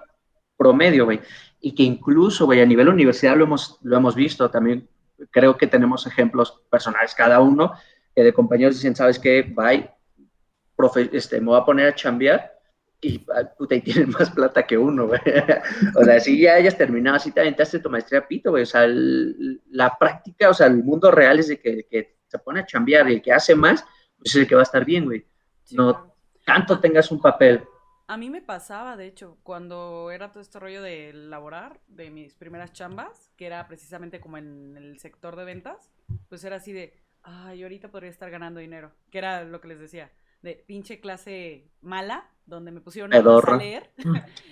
promedio, güey. Y que incluso, güey, a nivel universidad lo hemos visto también. Creo que tenemos ejemplos personales cada uno, de compañeros dicen, ¿sabes qué? Bye, me voy a poner a chambear y, puta, y tienen más plata que uno, güey. O sea, si ya hayas terminado, si te aventaste tu maestría, pito, güey. O sea, la práctica, o sea, el mundo real es de que se pone a chambear y el que hace más, pues es el que va a estar bien, güey. Sí, No claro. tanto tengas un papel. A mí me pasaba, de hecho, cuando era todo este rollo de laborar, de mis primeras chambas, que era precisamente como en el sector de ventas, pues era así de, ay, ahorita podría estar ganando dinero, que era lo que les decía, de pinche clase mala, donde me pusieron nada más a Pedorra. leer.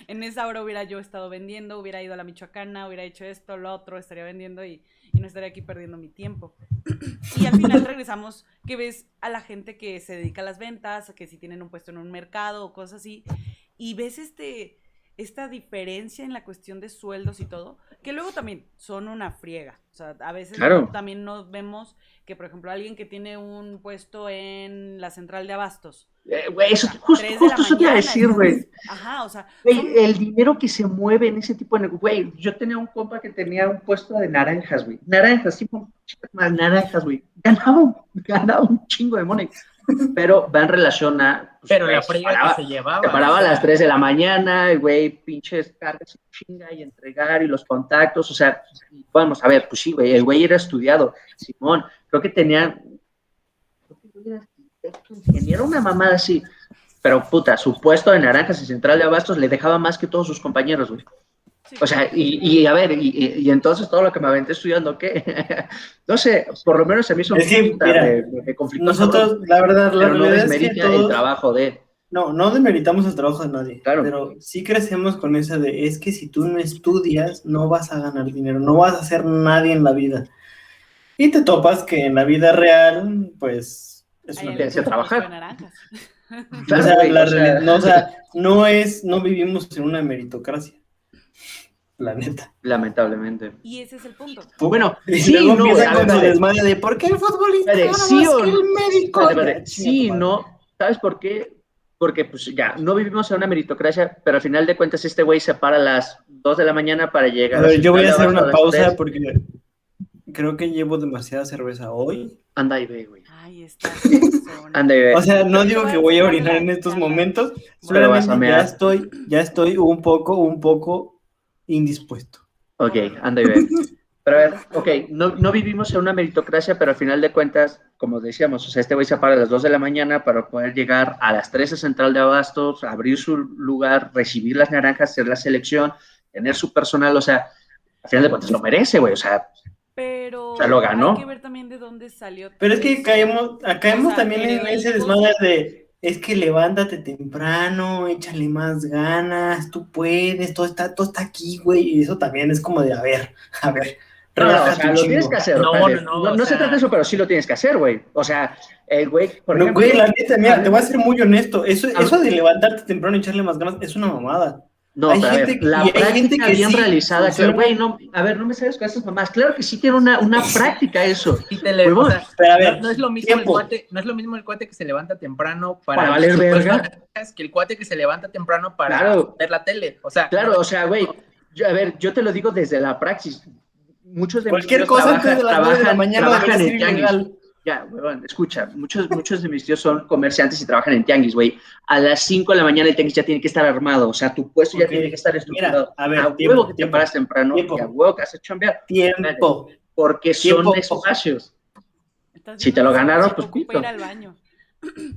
En esa hora hubiera yo estado vendiendo, hubiera ido a la Michoacana, hubiera hecho esto, lo otro, estaría vendiendo y no estaría aquí perdiendo mi tiempo. Y al final regresamos que ves a la gente que se dedica a las ventas, que si tienen un puesto en un mercado o cosas así, y ves esta diferencia en la cuestión de sueldos y todo, que luego también son una friega. O sea, a veces Claro. también nos vemos que, por ejemplo, alguien que tiene un puesto en la central de abastos, Güey, eso, o sea, justo 3 de la eso te iba a mañana decir, estás güey. Ajá, o sea, Güey, el dinero que se mueve en ese tipo de güey, yo tenía un compa que tenía un puesto de naranjas, güey. Naranjas, sí, más naranjas, güey. Ganaba un chingo de money. Pero va en relación a. Pues, Pero güey, la friega que se llevaba. Se paraba o a sea, las 3 de la mañana, el güey, pinches cargas y chinga y entregar y los contactos. O sea, vamos a ver, pues sí, güey, el güey era estudiado. Simón, creo que tenía. Creo que el güey era arquitecto, ingeniero, una mamada así. Pero puta, su puesto de naranjas y central de abastos le dejaba más que todos sus compañeros, güey. sí, O sea, claro. y a ver, y entonces todo lo que me aventé estudiando, ¿qué? No sé, por lo menos se me hizo Es que, puta, mira, me conflictó nosotros, cabrón, la verdad, la pero no realidad es que desmerita el todos, trabajo de, no demeritamos el trabajo de nadie, claro, pero sí crecemos con esa de, es que si tú no estudias, no vas a ganar dinero, no vas a ser nadie en la vida. Y te topas que en la vida real, pues, es Hay una alguien tienes que con mentira. su puesto de trabajar. naranjas. O Claro, sea, güey, la o sea, realidad, no, o sea, no vivimos en una meritocracia, la neta. lamentablemente. Y ese es el punto. Bueno, Y sí, luego no, güey, empiezan a ver, con su espérate, desmadre de, ¿por qué el futbolista espérate, gana sí más o que el médico? espérate, Ya, chinga tu sí, madre. no, ¿sabes por qué? Porque pues ya, no vivimos en una meritocracia, pero al final de cuentas este güey se para a las 2 de la mañana para A llegar a la ver, yo voy central a de hacer abasto a una las pausa 3. porque creo que llevo demasiada cerveza hoy. Anda y ve, güey. Ay, esta persona. Anda y ve. O sea, no Pero yo digo voy que a voy a cerrar orinar la en estos charla. momentos, Pero vas a solamente mear. ya estoy un poco indispuesto. Ok, anda y ve. Pero a ver, ok, no vivimos en una meritocracia, pero al final de cuentas, como decíamos, o sea, este güey se para a las 2 de la mañana para poder llegar a las 3 a Central de Abastos, abrir su lugar, recibir las naranjas, hacer la selección, tener su personal, o sea, al final de cuentas lo merece, güey, o sea, lo Pero hay que ganó. ver también de dónde salió Pero es todo que eso. O caemos sea, también en heredó el ese desmadre negocio. de, es que levántate temprano, échale más ganas, tú puedes, todo está aquí, güey, y eso también es como de, a ver, No, o relájate sea, un lo tienes que chingo. hacer, No, espérate. o No se trata de sea, eso, pero sí lo tienes que hacer, güey. O sea, el güey, por No, güey, ejemplo, la neta, mira, te voy a hablemos- ser muy honesto, eso hab- de levantarte temprano y echarle más ganas es una mamada. no, pero a ver, Y la hay gente práctica que bien sí realizada, claro, funciona, güey, no, a ver, no me sabes con esas mamás. Claro que sí tiene una práctica eso, o huevón, sea, pero a ver, no es lo mismo el tiempo. cuate, no es lo mismo el cuate que se levanta temprano para para valer su puesto de verga. naranjas que el cuate que se levanta temprano para Claro, ver la tele. O sea, no claro, es o sea, güey, a ver, yo te lo digo desde la praxis. Muchos de mis Cualquier tíos cosa antes de las 9 de la mañana debería trabajan ser en tianguis. ilegal. Ya, huevón, escucha, muchos de mis tíos son comerciantes y trabajan en tianguis, güey. A las 5 de la mañana el tianguis ya tiene que estar armado, o sea, tu puesto ya Ok, tiene que estar mira, estructurado. a A ver, huevo que te paras tiempo, temprano y a huevo que haces chambear. Porque son tiempo. espacios. Estás Si viendo te lo que ganaron, se pues ocupa ir pito. al baño.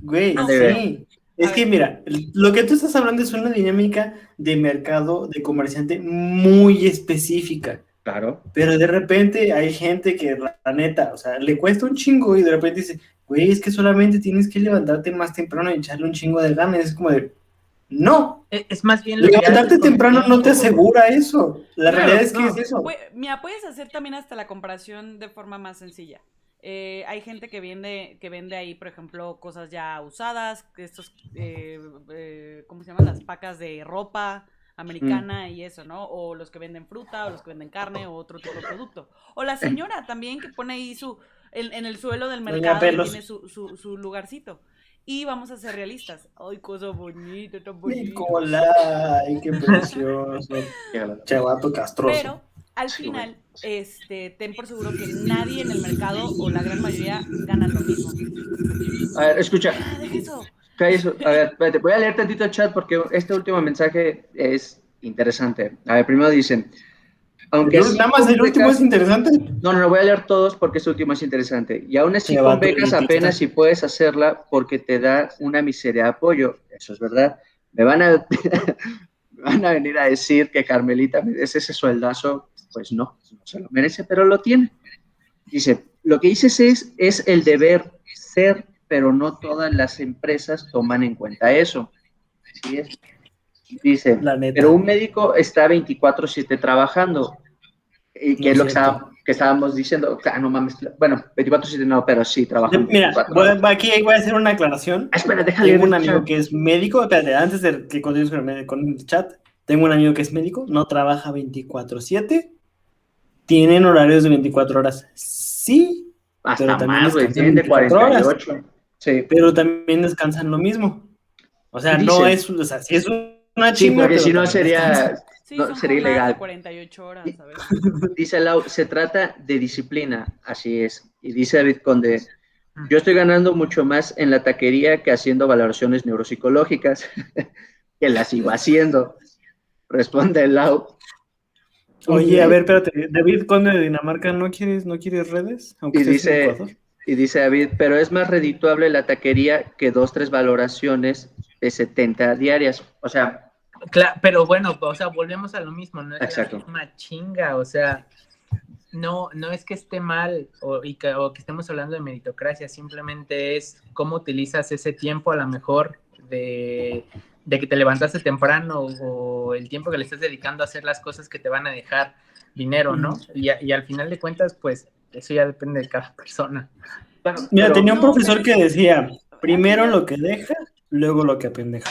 Güey, No, sí. Es A que ver. mira, lo que tú estás hablando es una dinámica de mercado, de comerciante muy específica. Claro. Pero de repente hay gente que, la neta, o sea, le cuesta un chingo y de repente dice, güey, es que solamente tienes que levantarte más temprano y echarle un chingo de ganas. Es como de, no, Es más bien lo que levantarte haces con tu temprano no te tiempo. asegura eso. La Claro, realidad es que no. es eso. Mira, puedes hacer también hasta la comparación de forma más sencilla. Hay gente que vende ahí, por ejemplo, cosas ya usadas, estos, ¿cómo se llaman? Las pacas de ropa americana y eso, ¿no? O los que venden fruta, o los que venden carne, o otro tipo de producto. O la señora también que pone ahí en el suelo del Doña mercado y Pelos. tiene su lugarcito. Y vamos a ser realistas. Ay, cosa bonita, tan bonita. Nicolai, qué precioso. Chavato castroso. Pero al final, ten por seguro que nadie en el mercado o la gran mayoría ganan lo mismo. A ver, escucha. Deja eso. ¿Qué es eso? A ver, espérate, voy a leer tantito el chat porque este último mensaje es interesante. A ver, primero dicen, aunque así Nada más con el último becas- es interesante. No, voy a leer todos porque este último es interesante. Y aún así Se con va becas elitista. apenas si puedes hacerla porque te da una miseria de apoyo. Eso es verdad. Me van a, me van a venir a decir que Carmelita merece ese sueldazo. Pues no se lo merece, pero lo tiene. Dice, lo que dices es el deber ser, pero no todas las empresas toman en cuenta eso. Así es. Dice, La neta. pero un médico está 24/7 trabajando. Y que No es lo es cierto. que estábamos diciendo. No mames. Bueno, 24/7 no, pero sí, trabajan Mira, 24 horas. aquí voy a hacer una aclaración. Espera, déjale. Tengo un amigo que es médico. Espérate, antes de que continúes con el chat, tengo un amigo que es médico, no trabaja 24/7. Tienen horarios de 24 horas. Sí, Hasta pero también más, güey. descansan Tienen de 24 horas. 48. Sí. Pero también descansan lo mismo. O sea, Dice- no es, o sea, sí es una Sí, chinga, porque pero si no también descansan. sería, Sí, no, son sería jornadas ilegal. de 48 horas, ¿sabes? Dice Lau, se trata de disciplina, así es. Y dice David Conde, yo estoy ganando mucho más en la taquería que haciendo valoraciones neuropsicológicas, que las sigo haciendo. Responde Lau. Oye, a ver, espérate, David Conde de Dinamarca, ¿no quieres redes? Aunque Y estés en dice, Ecuador. y dice David, pero es más redituable la taquería que 2-3 valoraciones de 70 diarias. O sea, Claro, pero bueno, o sea, volvemos a lo mismo, no es exacto. la misma chinga, o sea, no es que esté mal o que estemos hablando de meritocracia, simplemente es cómo utilizas ese tiempo a lo mejor de que te levantaste temprano o el tiempo que le estás dedicando a hacer las cosas que te van a dejar dinero, ¿no? Y al final de cuentas, pues, eso ya depende de cada persona. Bueno, Mira, pero- tenía un No, profesor pero que es que decía, primero al final- lo que deja, luego lo que apendeja.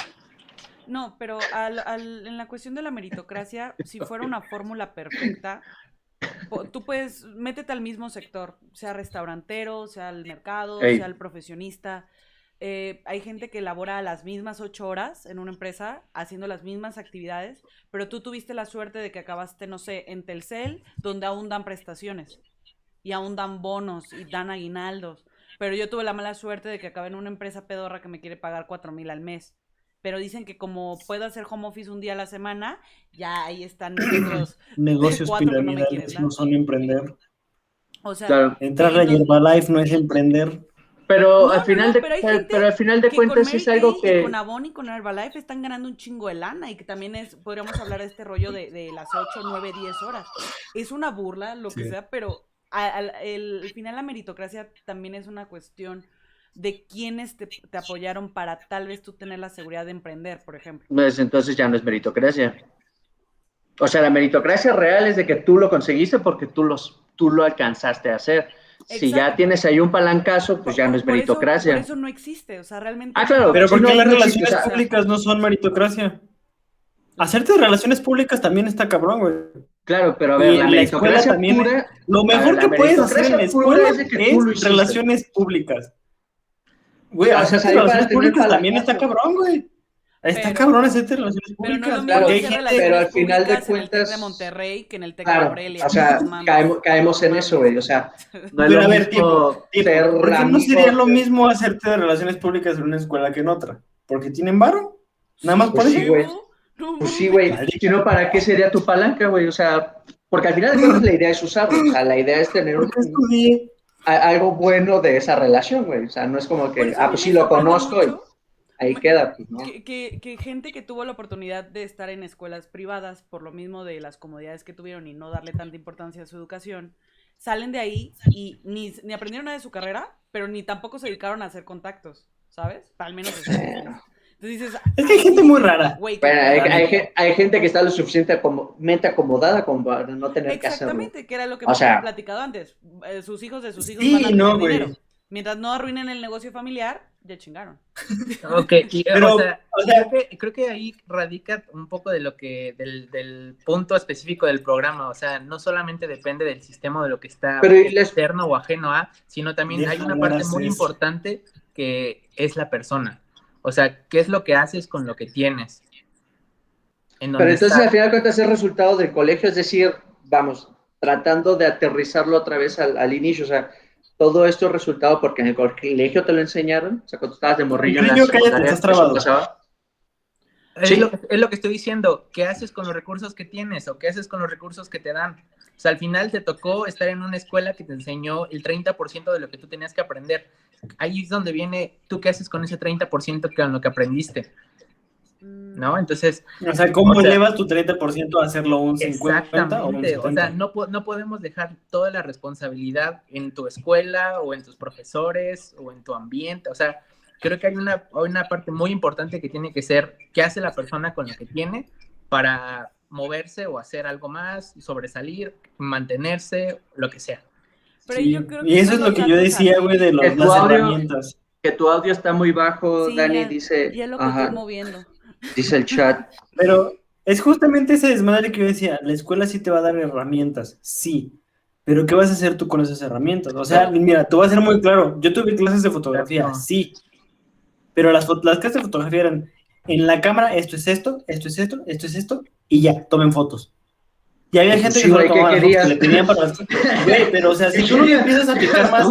No, pero en la cuestión de la meritocracia, si fuera una fórmula perfecta, tú puedes, métete al mismo sector, sea restaurantero, sea el mercado, Ey. sea el profesionista. Hay gente que labora las mismas 8 horas en una empresa, haciendo las mismas actividades, pero tú tuviste la suerte de que acabaste, no sé, en Telcel, donde aún dan prestaciones, y aún dan bonos, y dan aguinaldos. Pero yo tuve la mala suerte de que acabé en una empresa pedorra que me quiere pagar 4,000 al mes. Pero dicen que como puedo hacer home office un día a la semana, ya ahí están otros Negocios 4 que no me quieren piramidales dar. no son emprender. O sea, Claro. Entrar a entonces- Herbalife no es emprender. Pero No, al final pero hay gente pero al final de que con cuentas Mary es algo Kay que y con Avon y con Herbalife están ganando un chingo de lana y que también podríamos hablar de este rollo de las 8, 9, 10 horas. Es una burla, lo que Sí. sea, pero al final la meritocracia también es una cuestión de quiénes te apoyaron para tal vez tú tener la seguridad de emprender, por ejemplo. pues, entonces ya no es meritocracia. O sea, la meritocracia real es de que tú lo conseguiste porque tú lo alcanzaste a hacer. Si ya Exacto. tienes ahí un palancazo, pues ya no es Por meritocracia. eso no existe, o sea, realmente... Ah, claro, Pero ¿por sí, qué no, las no existe, relaciones o sea, públicas no son meritocracia? Hacerte de relaciones públicas también está cabrón, güey. Claro, pero a Y ver, en la la escuela meritocracia también pura, Lo a mejor ver, que la puedes hacer en la meritocracia pura escuela es de que tú lo es hiciste. relaciones públicas. Güey, O sea, hacerte salir para relaciones tener públicas también está palancazo. cabrón, güey. Está Pero- cabrón hacerte relaciones Pero no es públicas. lo mismo Claro, porque hay hacer gente... relaciones pero al final de públicas en el TEC de cuentas- Monterrey que en el TEC de Claro, Morelia. o sea, No mames. caemos en eso, güey. O sea, no es Pero lo a ver, mismo tiempo. ser ¿Por qué no amigo sería lo de- mismo hacerte de relaciones públicas en una escuela que en otra? ¿Porque tienen varo? Nada más por Pues eso. sí, güey. No Pues sí, mames. güey. Si no, ¿para qué sería tu palanca, güey? O sea, porque al final de cuentas la idea es usarlo. O sea, la idea es tener ¿Por qué estudié? algo bueno de esa relación, güey. O sea, no es como Por que, eso a mí pues me sí lo sorprende conozco y mucho ahí queda, pues, ¿no? que gente que tuvo la oportunidad de estar en escuelas privadas por lo mismo de las comodidades que tuvieron y no darle tanta importancia a su educación, salen de ahí y ni aprendieron nada de su carrera, pero ni tampoco se dedicaron a hacer contactos, ¿sabes? Al menos hacer amistades. Entonces dices, Es que hay gente muy rara. güey, Bueno, La neta. hay gente que está lo suficientemente acomodada como para no tener que hacerlo. exactamente, que era lo que O hemos sea, platicado antes. Sus hijos de sus hijos van a Sí, tener no, dinero. güey. Mientras no arruinen el negocio familiar, ya chingaron. Ok, Pero, o sea, o sea, creo que ahí radica un poco de lo que, del punto específico del programa, o sea, no solamente depende del sistema o de lo que está pero externo o ajeno a, sino también hay deja una hablar parte a muy Cés. importante que es la persona, o sea, qué es lo que haces con lo que tienes, en pero donde entonces al estás. final de cuentas es resultado del colegio, es decir, vamos, tratando de aterrizarlo otra vez al inicio, o sea, todo esto es resultado porque en el colegio te lo enseñaron, o sea, cuando estabas de morrillo en la Niño, cállate, secundaria, estás eso trabado. pasaba. Es, Sí. es lo que estoy diciendo, ¿qué haces con los recursos que tienes o qué haces con los recursos que te dan? O sea, al final te tocó estar en una escuela que te enseñó el 30% de lo que tú tenías que aprender. Ahí es donde viene, ¿tú qué haces con ese 30% con lo que aprendiste? ¿No? Entonces, O sea, ¿cómo o sea, elevas tu 30% a hacerlo un 50 o un exactamente, o sea, 70? no podemos dejar toda la responsabilidad en tu escuela o en tus profesores o en tu ambiente, o sea, creo que hay una parte muy importante que tiene que ser qué hace la persona con lo que tiene para moverse o hacer algo más, sobresalir, mantenerse, lo que sea. Pero Sí, yo creo y que eso son es lo los que yo datos decía, güey, de Que tu las audio, herramientas. que tu audio está muy bajo, Sí, Dani dice, ya lo que estoy ajá, moviendo. dice el chat. Pero es justamente ese desmadre que yo decía, la escuela sí te va a dar herramientas, sí, pero ¿qué vas a hacer tú con esas herramientas? O sea, mira, te voy a ser muy claro, yo tuve clases de fotografía, Exacto. sí, pero las clases de fotografía eran, en la cámara esto es esto, esto es esto, esto es esto, y ya, tomen fotos. Y había gente que Sí, solo güey, ¿qué tomaba las fotos que querías? le pedían para las... Güey, pero o sea, si tú no le empiezas a picar más...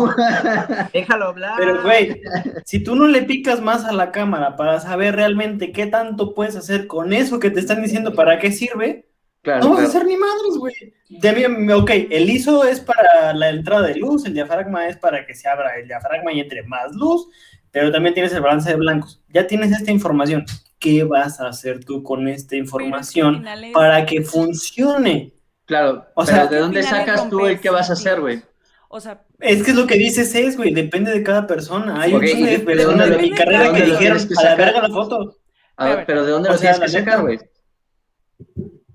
Déjalo hablar. Pero, güey, si tú no le picas más a la cámara para saber realmente qué tanto puedes hacer con eso que te están diciendo para qué sirve, Claro, no vas a claro. hacer ni madres, güey. Ok, el ISO es para la entrada de luz, el diafragma es para que se abra el diafragma y entre más luz, pero también tienes el balance de blancos. Ya tienes esta información. ¿Qué vas a hacer tú con esta información para que funcione? Claro, O pero sea, ¿de dónde sacas tú el qué vas a hacer, güey? O sea, es que es lo que dices es, güey, depende de cada persona. Hay Sí, un Ok, chingo ¿y de de personas de dónde mi lo- carrera de que dónde lo dijeron, tienes que a la sacar? verga la foto. A ver, pero ¿de dónde O lo sea, tienes que la sacar, neta. güey?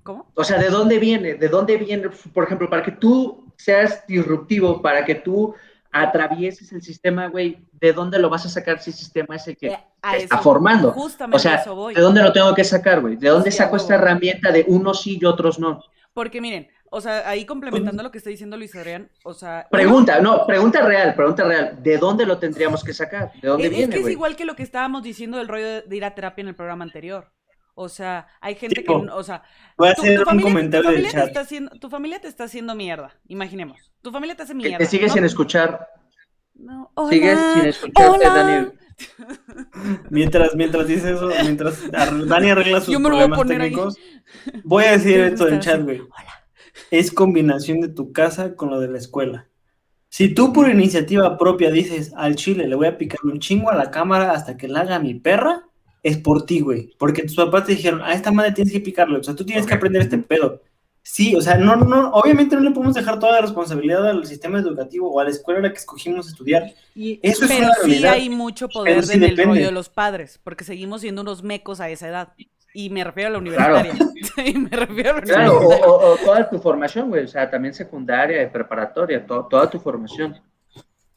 ¿Cómo? O sea, ¿de dónde viene? ¿De dónde viene? Por ejemplo, para que tú seas disruptivo, para que tú atravieses el sistema, güey, ¿de dónde lo vas a sacar si el sistema es el que A te está eso, formando? justamente O sea, a eso voy. ¿de dónde lo tengo que sacar, güey? ¿De dónde Sí, a saco esta huevo. herramienta de unos sí y otros no? Porque miren, o sea, ahí complementando lo que está diciendo Luis Adrián, o sea, Pregunta pregunta real. ¿De dónde lo tendríamos que sacar? ¿De dónde es viene, que es güey? igual que lo que estábamos diciendo del rollo de ir a terapia en el programa anterior. O sea, hay gente Tipo, que, o sea, voy a tu hacer un familia, comentario del chat. tu familia te está haciendo mierda, imaginemos. Tu familia te hace Que mierda. te sigues ¿no? sin escuchar. No, hola, Sigues sin escucharte, hola. Dani. Mientras dice eso, mientras Dani arregla sus Yo me lo voy a problemas poner ahí. técnicos, voy a decir Tienes que esto del estar chat, así. güey. Es combinación de tu casa con lo de la escuela. Si tú por iniciativa propia dices, al chile le voy a picar un chingo a la cámara hasta que la haga mi perra, es por ti, güey. Porque tus papás te dijeron, a esta madre tienes que picarlo. O sea, tú tienes que aprender este pedo. Sí, o sea, no, obviamente no le podemos dejar toda la responsabilidad al sistema educativo o a la escuela a la que escogimos estudiar. Eso es Pero una sí realidad. hay mucho poder Pero sí en el depende. rollo de los padres, porque seguimos siendo unos mecos a esa edad. Y me refiero a la universitaria. Y me refiero a la Claro, universitaria. o toda tu formación, güey, o sea, también secundaria y preparatoria, toda tu formación.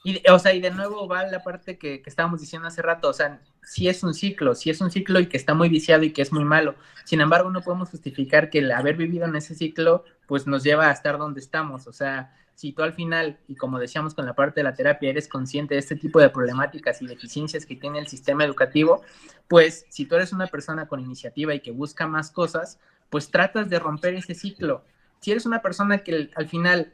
Y, o sea, y de nuevo va la parte que estábamos diciendo hace rato, o sea, si es un ciclo y que está muy viciado y que es muy malo. Sin embargo, no podemos justificar que el haber vivido en ese ciclo, pues nos lleva a estar donde estamos. O sea, si tú al final, y como decíamos con la parte de la terapia, eres consciente de este tipo de problemáticas y deficiencias que tiene el sistema educativo, pues si tú eres una persona con iniciativa y que busca más cosas, pues tratas de romper ese ciclo. Si eres una persona que al final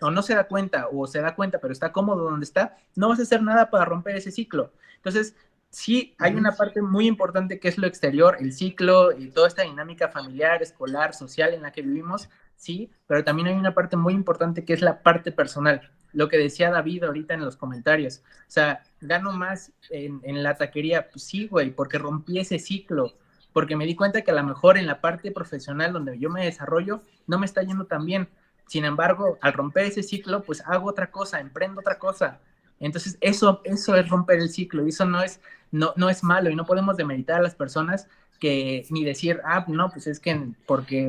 o no se da cuenta o se da cuenta pero está cómodo donde está, no vas a hacer nada para romper ese ciclo. Entonces, sí hay una parte muy importante que es lo exterior, el ciclo y toda esta dinámica familiar, escolar, social en la que vivimos, sí, pero también hay una parte muy importante que es la parte personal. lo que decía David ahorita en los comentarios. O sea, gano más en la taquería. Pues sí, güey, porque rompí ese ciclo. Porque me di cuenta que a lo mejor en la parte profesional donde yo me desarrollo, no me está yendo tan bien. Sin embargo, al romper ese ciclo, pues hago otra cosa, emprendo otra cosa. Entonces, eso es romper el ciclo, y eso no es malo, y no podemos demeritar a las personas que ni decir, no, pues es que porque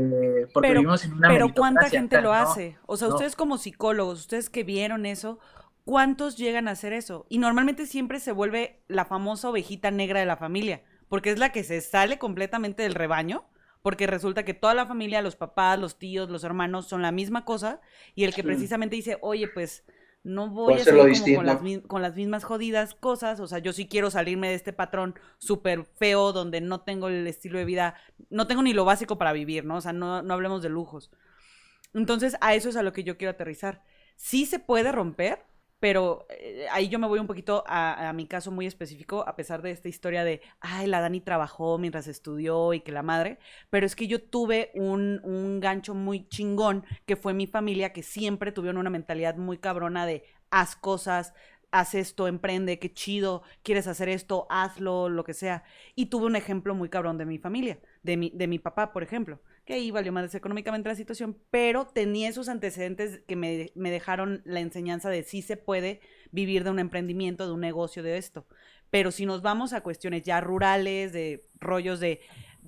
vivimos en una pero ¿cuánta meritocracia. gente lo No, hace? O sea, no. ustedes como psicólogos, ustedes que vieron eso, ¿cuántos llegan a hacer eso? Y normalmente siempre se vuelve la famosa ovejita negra de la familia, porque es la que se sale completamente del rebaño, porque resulta que toda la familia, los papás, los tíos, los hermanos son la misma cosa, y el que precisamente dice, oye, pues no voy a hacerlo seguir como distinto. con las mismas jodidas cosas, o sea, yo sí quiero salirme de este patrón súper feo donde no tengo el estilo de vida, no tengo ni lo básico para vivir, ¿no? O sea, no hablemos de lujos. Entonces, a eso es a lo que yo quiero aterrizar. Sí se puede romper, pero ahí yo me voy un poquito a mi caso muy específico, a pesar de esta historia de, ay, la Dani trabajó mientras estudió y que la madre, pero es que yo tuve un gancho muy chingón, que fue mi familia, que siempre tuvieron una mentalidad muy cabrona de, haz cosas, haz esto, emprende, qué chido, quieres hacer esto, hazlo, lo que sea. Y tuve un ejemplo muy cabrón de mi familia, de mi papá, por ejemplo, que ahí valió más económicamente la situación, pero tenía esos antecedentes que me dejaron la enseñanza de sí se puede vivir de un emprendimiento, de un negocio, de esto. Pero si nos vamos a cuestiones ya rurales, de rollos de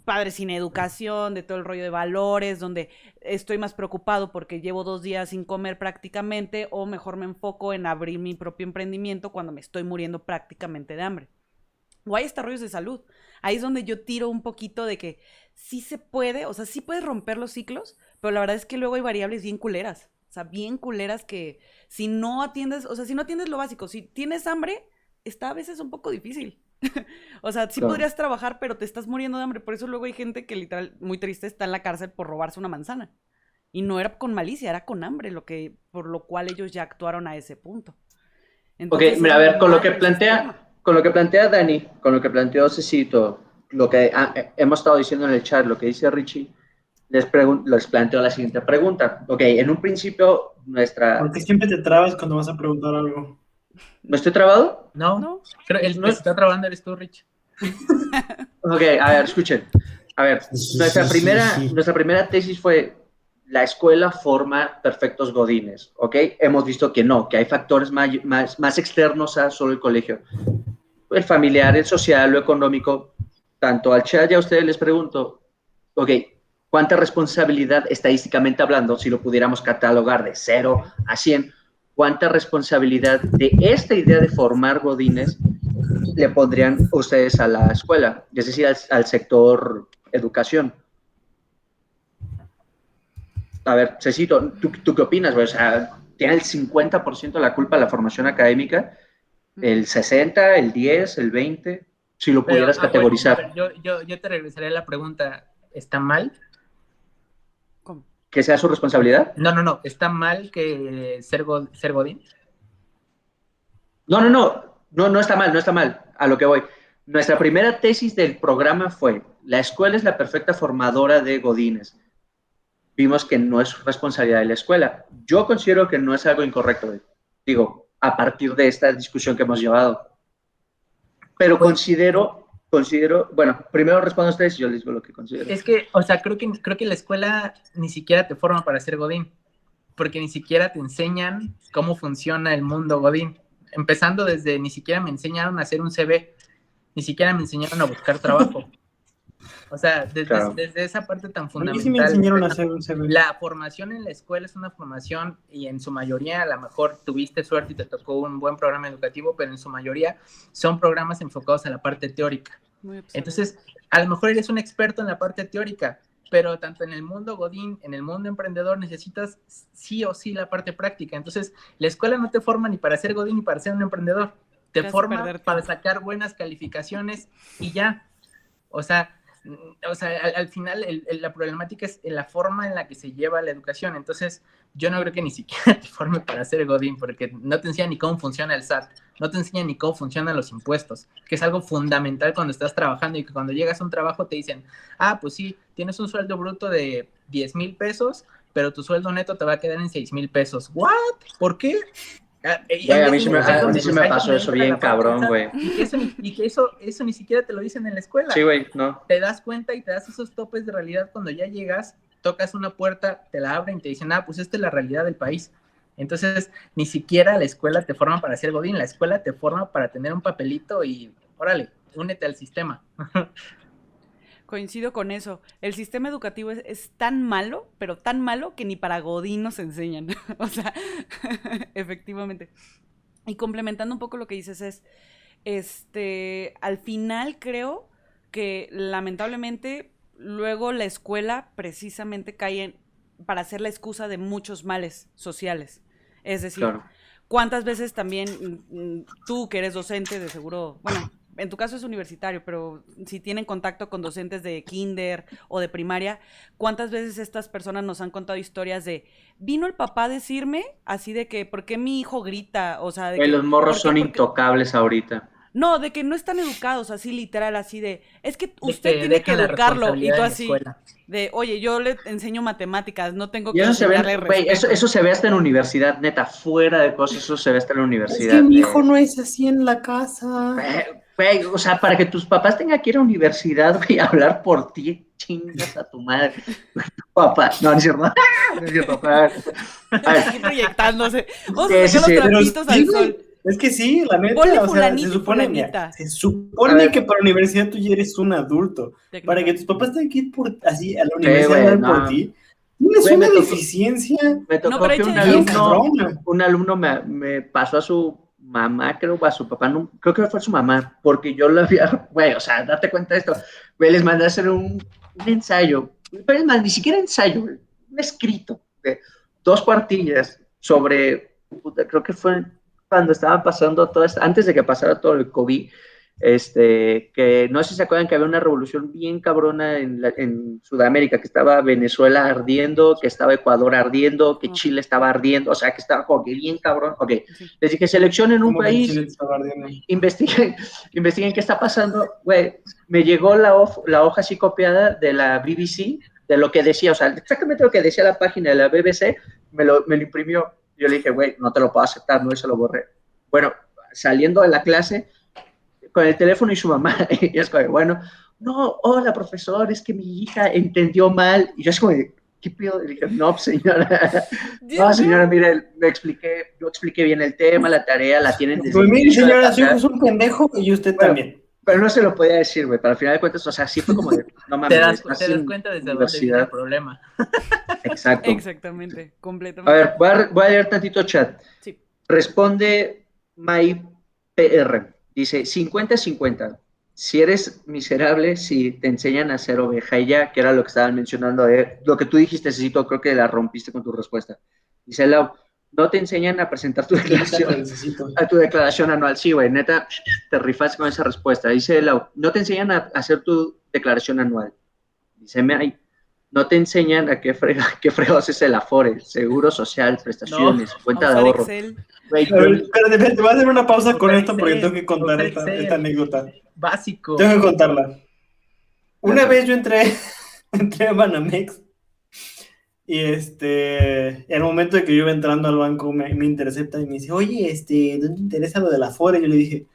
padres sin educación, de todo el rollo de valores, donde estoy más preocupado porque llevo 2 días sin comer prácticamente, o mejor me enfoco en abrir mi propio emprendimiento cuando me estoy muriendo prácticamente de hambre. O hay hasta rollos de salud. Ahí es donde yo tiro un poquito de que sí se puede, o sea, sí puedes romper los ciclos, pero la verdad es que luego hay variables bien culeras. O sea, bien culeras que si no atiendes, o sea, si no atiendes lo básico, si tienes hambre, está a veces un poco difícil. O sea, sí Claro. podrías trabajar, pero te estás muriendo de hambre. Por eso luego hay gente que literal, muy triste, está en la cárcel por robarse una manzana. Y no era con malicia, era con hambre, por lo cual ellos ya actuaron a ese punto. Entonces, Ok, mira, a es ver, normal el sistema. con lo que plantea Dani, con lo que planteó Cecito, lo que hemos estado diciendo en el chat, lo que dice Richie, les planteo la siguiente pregunta. Ok, en un principio, Porque siempre te trabas cuando vas a preguntar algo. ¿No estoy trabado? No, ¿No? creo el No que es- se está trabando eres tú, Rich. Ok, a ver, escuchen. A ver, nuestra primera tesis fue: la escuela forma perfectos godines, ¿ok? Hemos visto que no, que hay factores más externos a solo el colegio. El familiar, el social, lo económico. Tanto al chat y a ustedes les pregunto, ok, ¿cuánta responsabilidad, estadísticamente hablando, si lo pudiéramos catalogar de 0 a 100, cuánta responsabilidad de esta idea de formar godines le pondrían ustedes a la escuela, es decir, al sector educación? A ver, Cecito, ¿tú qué opinas? O sea, ¿tiene el 50% de la culpa la formación académica? ¿El 60, el 10, el 20? Si lo Pero, pudieras bueno, a categorizar. ver, yo te regresaré a la pregunta. ¿Está mal? ¿Cómo? ¿Que sea su responsabilidad? No. ¿Está mal que ser Godín? No está mal, no está mal. A lo que voy. Nuestra primera tesis del programa fue: la escuela es la perfecta formadora de godines. Vimos que no es responsabilidad de la escuela. Yo considero que no es algo incorrecto, digo, a partir de esta discusión que hemos llevado. Pero Pues, bueno, primero respondo a ustedes y yo les digo lo que considero. es que, o sea, creo que la escuela ni siquiera te forma para ser Godín, porque ni siquiera te enseñan cómo funciona el mundo Godín. Empezando desde, ni siquiera me enseñaron a hacer un CV, ni siquiera me enseñaron a buscar trabajo. O sea, desde esa parte tan A mí sí me fundamental, enseñaron a hacer un CV. la formación en la escuela es una formación, y en su mayoría, a lo mejor tuviste suerte y te tocó un buen programa educativo, pero en su mayoría son programas enfocados a la parte teórica. Muy obsoleto. Entonces, a lo mejor eres un experto en la parte teórica, pero tanto en el mundo Godín, en el mundo emprendedor, necesitas sí o sí la parte práctica. Entonces, la escuela no te forma ni para ser Godín ni para ser un emprendedor. Te hace forma perder para tiempo. sacar buenas calificaciones y ya. O sea, al final la problemática es en la forma en la que se lleva la educación. Entonces, yo no creo que ni siquiera te forme para ser Godín, porque no te enseña ni cómo funciona el SAT, no te enseña ni cómo funcionan los impuestos, que es algo fundamental cuando estás trabajando, y que cuando llegas a un trabajo te dicen, pues sí, tienes un sueldo bruto de 10,000 pesos, pero tu sueldo neto te va a quedar en 6,000 pesos. ¿What? ¿Por qué? Güey, a mí se me pasó eso bien cabrón, güey. Y que eso ni siquiera te lo dicen en la escuela. Sí, güey, no. Te das cuenta y te das esos topes de realidad cuando ya llegas, tocas una puerta, te la abren y te dicen, pues esta es la realidad del país. Entonces, ni siquiera la escuela te forma para ser godín, la escuela te forma para tener un papelito y, órale, únete al sistema. Coincido con eso. El sistema educativo es tan malo, pero tan malo que ni para godín nos enseñan. O sea, efectivamente. Y complementando un poco lo que dices al final creo que lamentablemente luego la escuela precisamente cae para ser la excusa de muchos males sociales. Es decir, claro, ¿cuántas veces también tú que eres docente de seguro, bueno, en tu caso es universitario, pero si tienen contacto con docentes de kinder o de primaria, ¿cuántas veces estas personas nos han contado historias de, vino el papá a decirme así de que, ¿por qué mi hijo grita? O sea, de que los morros son intocables ahorita. No, de que no están educados, así literal, así de, es que usted tiene que educarlo, y tú así, de, oye, yo le enseño matemáticas, no tengo que enseñarle respeto. Eso se ve hasta en la universidad, neta, fuera de cosas, eso se ve hasta en la universidad. Es que mi hijo no es así en la casa. Güey, o sea, para que tus papás tengan que ir a la universidad, güey, a hablar por ti, chingas a tu madre. Papá, no es cierto. No es cierto, papá. Aquí proyectándose. Vamos a sacar los trapitos al sol. Es que sí, la neta, o sea, se supone que para la universidad tú ya eres un adulto. Para que tus papás tengan que ir así a la universidad por ti. Tienes una deficiencia. Me tocó que un alumno me pasó a su mamá, creo, a su papá, no, creo que fue a su mamá, porque yo lo había, güey, o sea, date cuenta de esto, güey, les mandé a hacer un ensayo, pero es más, ni siquiera ensayo, un escrito de 2 cuartillas sobre, creo que fue cuando estaban pasando todo esto, antes de que pasara todo el COVID, que no sé si se acuerdan que había una revolución bien cabrona en Sudamérica, que estaba Venezuela ardiendo, que estaba Ecuador ardiendo, que Chile estaba ardiendo, o sea, que estaba como que bien cabrón. Ok, les dije, seleccionen un país, investiguen qué está pasando. Güey, me llegó la hoja así copiada de la BBC, de lo que decía, o sea, exactamente lo que decía la página de la BBC, me lo imprimió. Yo le dije, güey, no te lo puedo aceptar, no, y se lo borré. Bueno, saliendo de la clase, con el teléfono y su mamá, y es como, bueno, no, hola, profesor, es que mi hija entendió mal, y yo es como, ¿qué pido? Y dije, no, señora, no, señora, mire, yo expliqué bien el tema, la tarea, la tienen desde... Pues mire, señora, su hijo es un pendejo, y usted también. Pero no se lo podía decir, güey, pero al final de cuentas, o sea, sí fue como de, no mames. Te das cuenta desde dónde viene el problema. Exacto. Exactamente, completamente. A ver, voy a leer tantito chat. Sí. Responde MyPR. Dice, 50-50. Si eres miserable, si te enseñan a ser oveja y ya, que era lo que estaban mencionando, lo que tú dijiste, Cecito, creo que la rompiste con tu respuesta. Dice Lau, no te enseñan a presentar tu declaración anual. Sí, güey, neta, te rifas con esa respuesta. Dice Lau, no te enseñan a hacer tu declaración anual. Dice May, no te enseñan a qué fregados es el Afore, seguro social, prestaciones, cuenta de ahorro. Wey, te voy a hacer una pausa con esto porque tengo que contar esta anécdota. Básico. Tengo que contarla. Una vez yo entré a Banamex y en el momento de que yo iba entrando al banco me intercepta y me dice, oye, ¿dónde te interesa lo del Afore? Y yo le dije,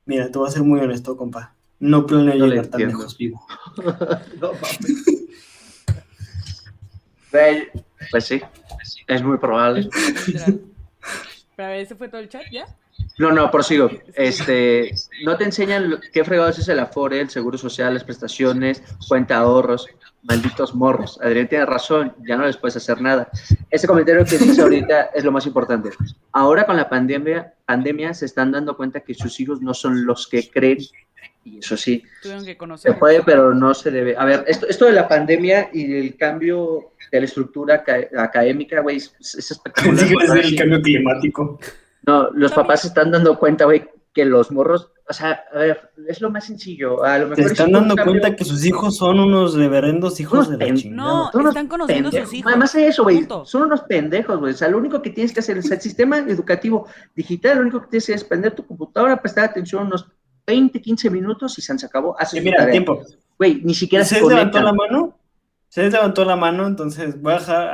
mira, te voy a ser muy honesto, compa. No planeo llegar tan lejos vivo. No mames. Pues sí, es muy probable. Pero a ver, ¿ese fue todo el chat ya? No, prosigo. No te enseñan qué fregados es el Afore, el seguro social, las prestaciones, cuenta de ahorros, malditos morros. Adrián tiene razón, ya no les puedes hacer nada. Ese comentario que dices ahorita es lo más importante. Ahora con la pandemia se están dando cuenta que sus hijos no son los que creen. Y eso sí, se puede, pero no se debe. A ver, esto de la pandemia y el cambio de la estructura académica, güey, es espectacular. Sí, es el cambio climático. No, los papás se están dando cuenta, güey, que los morros, o sea, a ver, es lo más sencillo. A lo mejor se están dando cuenta que sus hijos son unos reverendos hijos de la chingada. No, están conociendo a sus hijos. Además de eso, güey, son unos pendejos, güey. O sea, lo único que tienes que hacer es el sistema educativo digital, lo único que tienes que hacer es prender tu computadora, prestar atención unos 20, 15 minutos y se acabó. Mira, tiempo. Güey, ni siquiera se levantó la mano. Se levantó la mano, entonces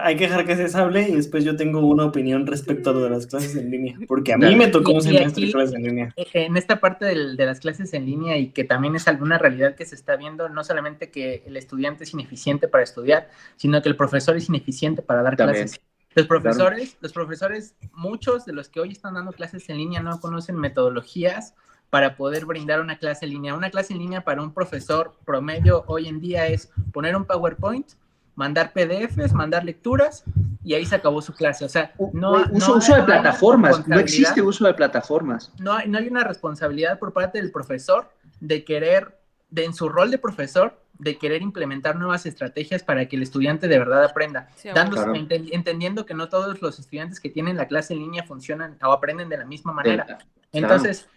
hay que dejar que se hable y después yo tengo una opinión respecto a lo de las clases en línea, porque a mí me tocó un semestre de clases en línea. En esta parte de las clases en línea y que también es alguna realidad que se está viendo, no solamente que el estudiante es ineficiente para estudiar, sino que el profesor es ineficiente para dar clases. Los profesores, muchos de los que hoy están dando clases en línea no conocen metodologías para poder brindar una clase en línea. Una clase en línea para un profesor promedio hoy en día es poner un PowerPoint, mandar PDFs, mandar lecturas y ahí se acabó su clase. O sea, uso de plataformas, no existe uso de plataformas. No hay una responsabilidad por parte del profesor en su rol de profesor, de querer implementar nuevas estrategias para que el estudiante de verdad aprenda, sí, entendiendo que no todos los estudiantes que tienen la clase en línea funcionan o aprenden de la misma manera. Entonces,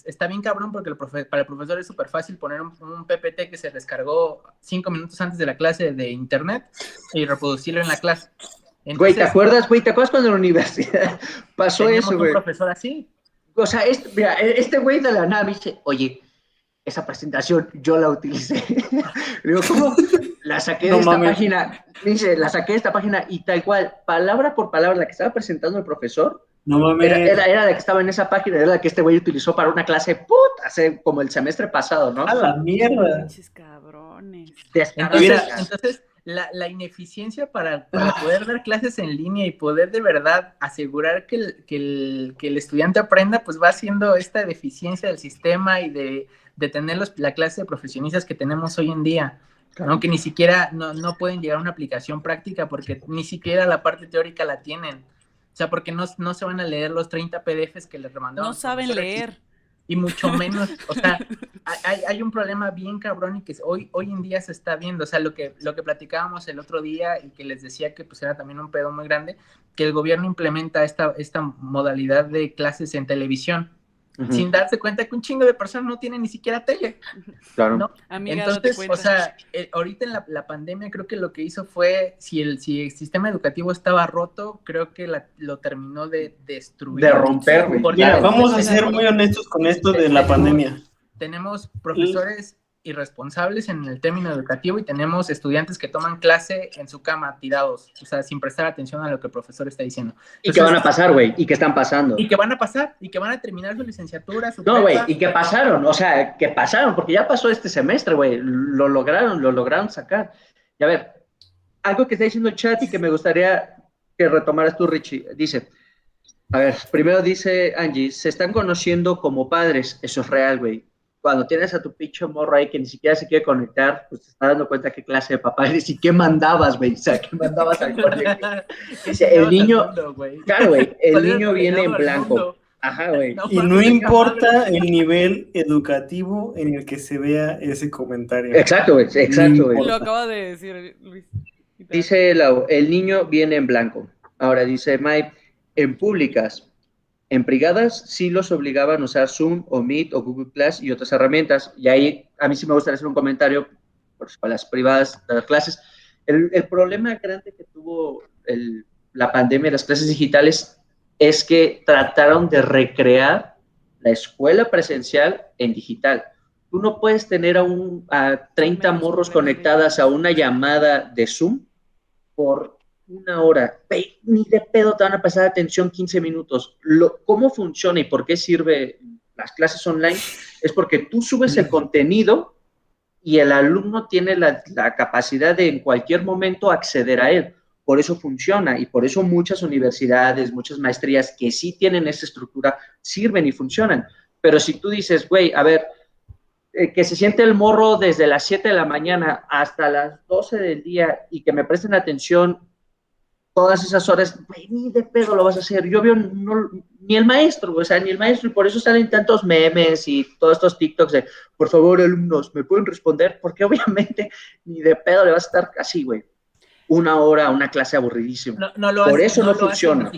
está bien cabrón porque para el profesor es súper fácil poner un PPT que se descargó 5 minutos antes de la clase de internet y reproducirlo en la clase. Entonces, güey, ¿te acuerdas cuando en la universidad pasó eso, güey? Un profesor así. O sea, este güey de la nada dice, oye, esa presentación yo la utilicé. Digo, ¿cómo? La saqué de esta página. Dice, la saqué de esta página y tal cual, palabra por palabra, la que estaba presentando el profesor, era la que estaba en esa página, era la que este güey utilizó para una clase, hace como el semestre pasado, ¿no? ¡A la mierda! Pinches cabrones. Entonces la ineficiencia para poder dar clases en línea y poder de verdad asegurar que el estudiante aprenda, pues va haciendo esta deficiencia del sistema y de tener la clase de profesionistas que tenemos hoy en día, claro. Aunque ni siquiera no pueden llegar a una aplicación práctica porque ni siquiera la parte teórica la tienen. O sea, porque no se van a leer los 30 PDFs que les remandaron. No saben leer. Y mucho menos, o sea, hay un problema bien cabrón y que hoy en día se está viendo. O sea, lo que platicábamos el otro día y que les decía que pues era también un pedo muy grande, que el gobierno implementa esta modalidad de clases en televisión. Uh-huh. Sin darse cuenta que un chingo de personas no tienen ni siquiera tele. Claro. ¿No? Amiga, entonces, o sea, ahorita en la pandemia creo que lo que hizo fue, si el sistema educativo estaba roto, creo que lo terminó de destruir. De romper, güey. Mira, vamos a ser muy honestos con esto de la pandemia. Tenemos profesores irresponsables en el término educativo y tenemos estudiantes que toman clase en su cama tirados, o sea, sin prestar atención a lo que el profesor está diciendo. Entonces, y que van a pasar, güey, y que están pasando. Y que van a pasar, y que van a terminar su licenciatura, su no, güey, y que pasaron, o sea, que pasaron, porque ya pasó este semestre, güey, lo lograron sacar. Y a ver, algo que está diciendo el chat y que me gustaría que retomaras tú, Richie, dice, a ver, primero dice Angie, se están conociendo como padres, eso es real, güey. Cuando tienes a tu pinche morro ahí que ni siquiera se quiere conectar, pues te estás dando cuenta qué clase de papá eres y qué mandabas, güey. O sea, qué mandabas al colegio. El niño, claro, güey, el niño viene en blanco. Ajá, güey. Y no importa el nivel educativo en el que se vea ese comentario. Exacto, güey, exacto, güey. Lo acaba de decir Luis. Dice el niño viene en blanco. Ahora dice Mike, en públicas. En privadas sí los obligaban a usar Zoom o Meet o Google Class y otras herramientas. Y ahí a mí sí me gustaría hacer un comentario para las privadas de las clases. El problema grande que tuvo la pandemia de las clases digitales es que trataron de recrear la escuela presencial en digital. Tú no puedes tener a 30 morros conectadas a una llamada de Zoom por 1 hora, ni de pedo te van a prestar atención 15 minutos. ¿Cómo funciona y por qué sirve las clases online? Es porque tú subes el contenido y el alumno tiene la capacidad de en cualquier momento acceder a él. Por eso funciona y por eso muchas universidades, muchas maestrías que sí tienen esa estructura sirven y funcionan. Pero si tú dices, güey, a ver, que se siente el morro desde las 7 de la mañana hasta las 12 del día y que me presten atención todas esas horas, ni de pedo lo vas a hacer. Yo veo ni el maestro, o sea, ni el maestro, y por eso salen tantos memes y todos estos TikToks de, por favor, alumnos, ¿me pueden responder? Porque obviamente ni de pedo le vas a estar así, güey. 1 hora, una clase aburridísima. Por eso no funciona.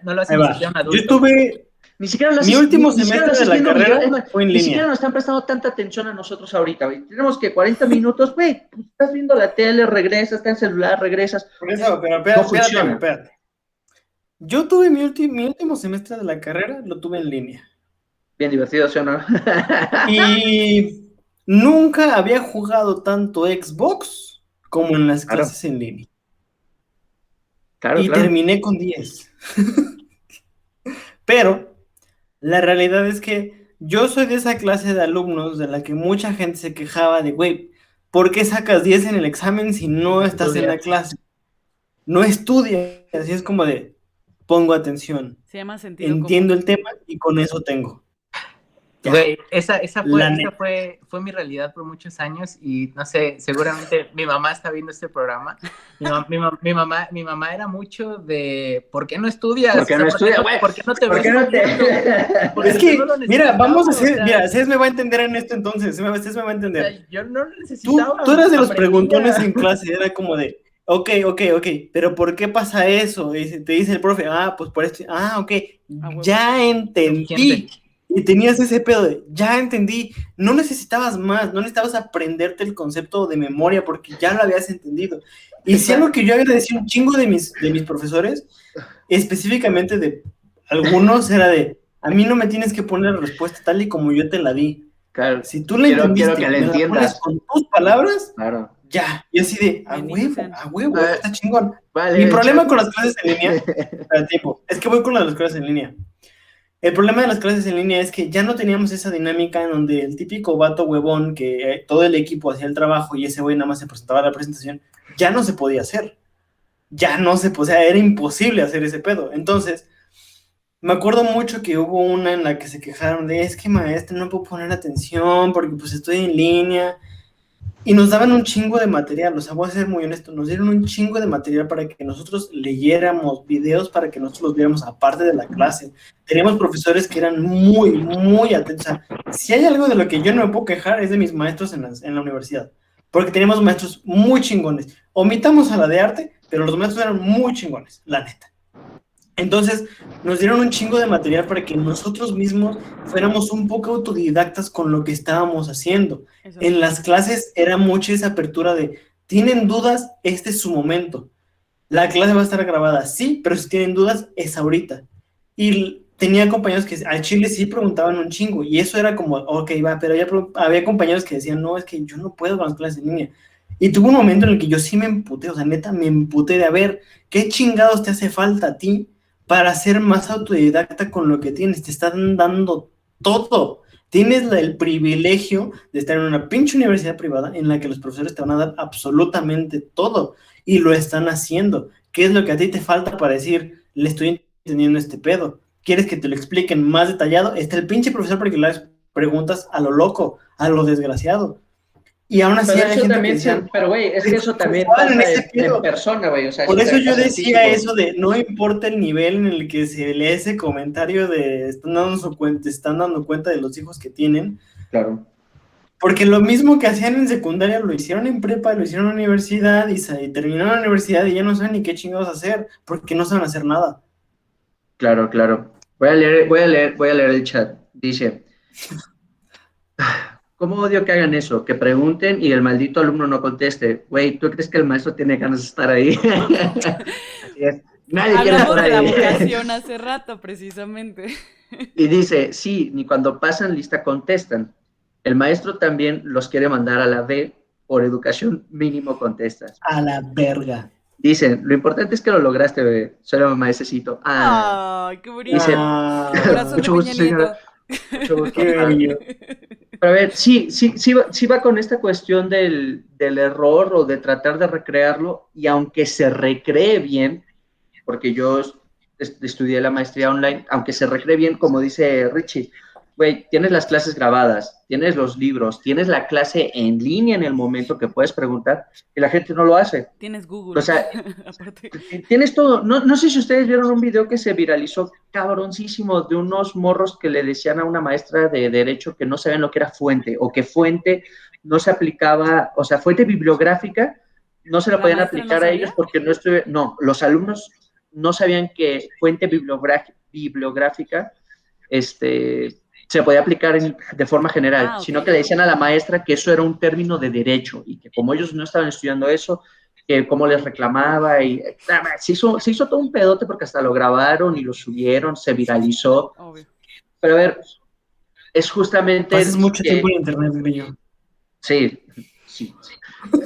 No lo hacen ni siquiera un adulto. Yo tuve... Ni siquiera mi último semestre de la carrera fue en línea. Ni siquiera nos están prestando tanta atención a nosotros ahorita, güey. Tenemos que 40 minutos, güey, estás viendo la tele, regresas, estás en el celular, regresas. Por eso, pero espérate. Yo tuve mi último semestre de la carrera, lo tuve en línea. Bien divertido, ¿sí o no? Y nunca había jugado tanto Xbox como en las Claro. clases en línea. Claro, Y claro. terminé con 10. Pero la realidad es que yo soy de esa clase de alumnos de la que mucha gente se quejaba de, güey, ¿por qué sacas 10 en el examen si no estás en la Estudias. clase? No estudias. Así es como de, pongo atención, Se llama sentido entiendo común. el tema y con eso tengo. Ya, Güey, esa la neta. fue mi realidad por muchos años y no sé, seguramente mi mamá está viendo este programa. Mi mamá era mucho de ¿por qué no estudias? ¿Por qué O sea, no estudia, güey? ¿por qué no te ¿Por ves qué no estudiando? Porque Es yo no que, lo mira, vamos a necesitaba, o hacer, sea, mira, Cés me va a entender en esto entonces, Cés me va a o sea, entender. yo no lo necesitaba, Tú eras de los preguntones aprendía. en clase, era como de, ok, pero ¿por qué pasa eso? Y te dice el profe, pues por esto, ok, A huevo. ya entendí. Suficiente. Y tenías ese pedo de, ya entendí, no necesitabas más, no necesitabas aprenderte el concepto de memoria porque ya lo habías entendido. Y si algo que yo agradecí un chingo de mis profesores, específicamente de algunos, era de, a mí no me tienes que poner la respuesta tal y como yo te la di. Claro. Si tú la Quiero entendiste, que la me la pones entiendas. con tus palabras, Claro. ya. Y así de, Benditos sean. a huevo, está chingón. Vale, Mi problema chat. con las clases en línea, es que voy con las clases en línea. El problema de las clases en línea es que ya no teníamos esa dinámica en donde el típico vato huevón que todo el equipo hacía el trabajo y ese güey nada más se presentaba a la presentación, ya no se podía hacer. Ya no se podía, era imposible hacer ese pedo. Entonces, me acuerdo mucho que hubo una en la que se quejaron de, es que maestra, no puedo poner atención porque pues estoy en línea. Y nos daban un chingo de material, o sea, voy a ser muy honesto, nos dieron un chingo de material para que nosotros leyéramos videos, para que nosotros los viéramos aparte de la clase. Teníamos profesores que eran muy, muy atentos. O sea, si hay algo de lo que yo no me puedo quejar es de mis maestros en la universidad, porque teníamos maestros muy chingones. Omitamos a la de arte, pero los maestros eran muy chingones, la neta. Entonces, nos dieron un chingo de material para que nosotros mismos fuéramos un poco autodidactas con lo que estábamos haciendo. Eso En sí. las clases era mucha esa apertura de, ¿tienen dudas? Este es su momento. La clase va a estar grabada, sí, pero si tienen dudas, es ahorita. Y tenía compañeros que al chile sí preguntaban un chingo, y eso era como, ok, va, pero había compañeros que decían, no, es que yo no puedo con las clases en línea. Y tuvo un momento en el que yo sí me emputé, o sea, neta, me emputé de, a ver, ¿qué chingados te hace falta a ti para ser más autodidacta con lo que tienes? Te están dando todo. Tienes el privilegio de estar en una pinche universidad privada en la que los profesores te van a dar absolutamente todo y lo están haciendo. ¿Qué es lo que a ti te falta para decir, le estoy entendiendo este pedo? ¿Quieres que te lo expliquen más detallado? Está el pinche profesor para que le hagas preguntas a lo loco, a lo desgraciado. Y aún así Pero había eso gente que también, decía, pero güey, es que eso también estaban en pasa ese en pedo. persona, güey. O sea, Por eso también yo pasa en decía físico. eso de no importa el nivel en el que se lee ese comentario de están dando cuenta de los hijos que tienen, Claro. porque lo mismo que hacían en secundaria lo hicieron en prepa, lo hicieron en la universidad y terminaron la universidad y ya no saben ni qué chingados hacer, porque no saben hacer nada. Claro, claro. Voy a leer el chat. Dice, ¿cómo odio que hagan eso? Que pregunten y el maldito alumno no conteste. Güey, ¿tú crees que el maestro tiene ganas de estar ahí? Así es. Nadie quiere Hablamos estar de la ahí. vocación hace rato, precisamente. Y dice, sí, ni cuando pasan lista contestan. El maestro también los quiere mandar a la B, por educación mínimo contestas. A la verga. Dicen, lo importante es que lo lograste, bebé. Soy la mamá de Cecito. Ay, qué bonito. Dice, Corazón de mucho gusto, Peña Nieto. señora. Mucho gusto. Qué bello. Pero a ver, sí va con esta cuestión del error o de tratar de recrearlo, y aunque se recree bien, porque yo estudié la maestría online, aunque se recree bien, como dice Richie, güey, tienes las clases grabadas, tienes los libros, tienes la clase en línea en el momento que puedes preguntar, y la gente no lo hace. Tienes Google. O sea, aparte. tienes todo. No sé si ustedes vieron un video que se viralizó cabroncísimo de unos morros que le decían a una maestra de derecho que no sabían lo que era fuente, o que fuente no se aplicaba, o sea, fuente bibliográfica no se la ¿La podían maestra no aplicar a sabía? ellos porque los alumnos no sabían que fuente bibliográfica se podía aplicar de forma general, Ah, ok. sino que le decían a la maestra que eso era un término de derecho y que como ellos no estaban estudiando eso, que cómo les reclamaba, y se hizo todo un pedote porque hasta lo grabaron y lo subieron, se viralizó. Obvio. Pero a ver, es justamente Pasas mucho que, tiempo en internet, grillo. sí.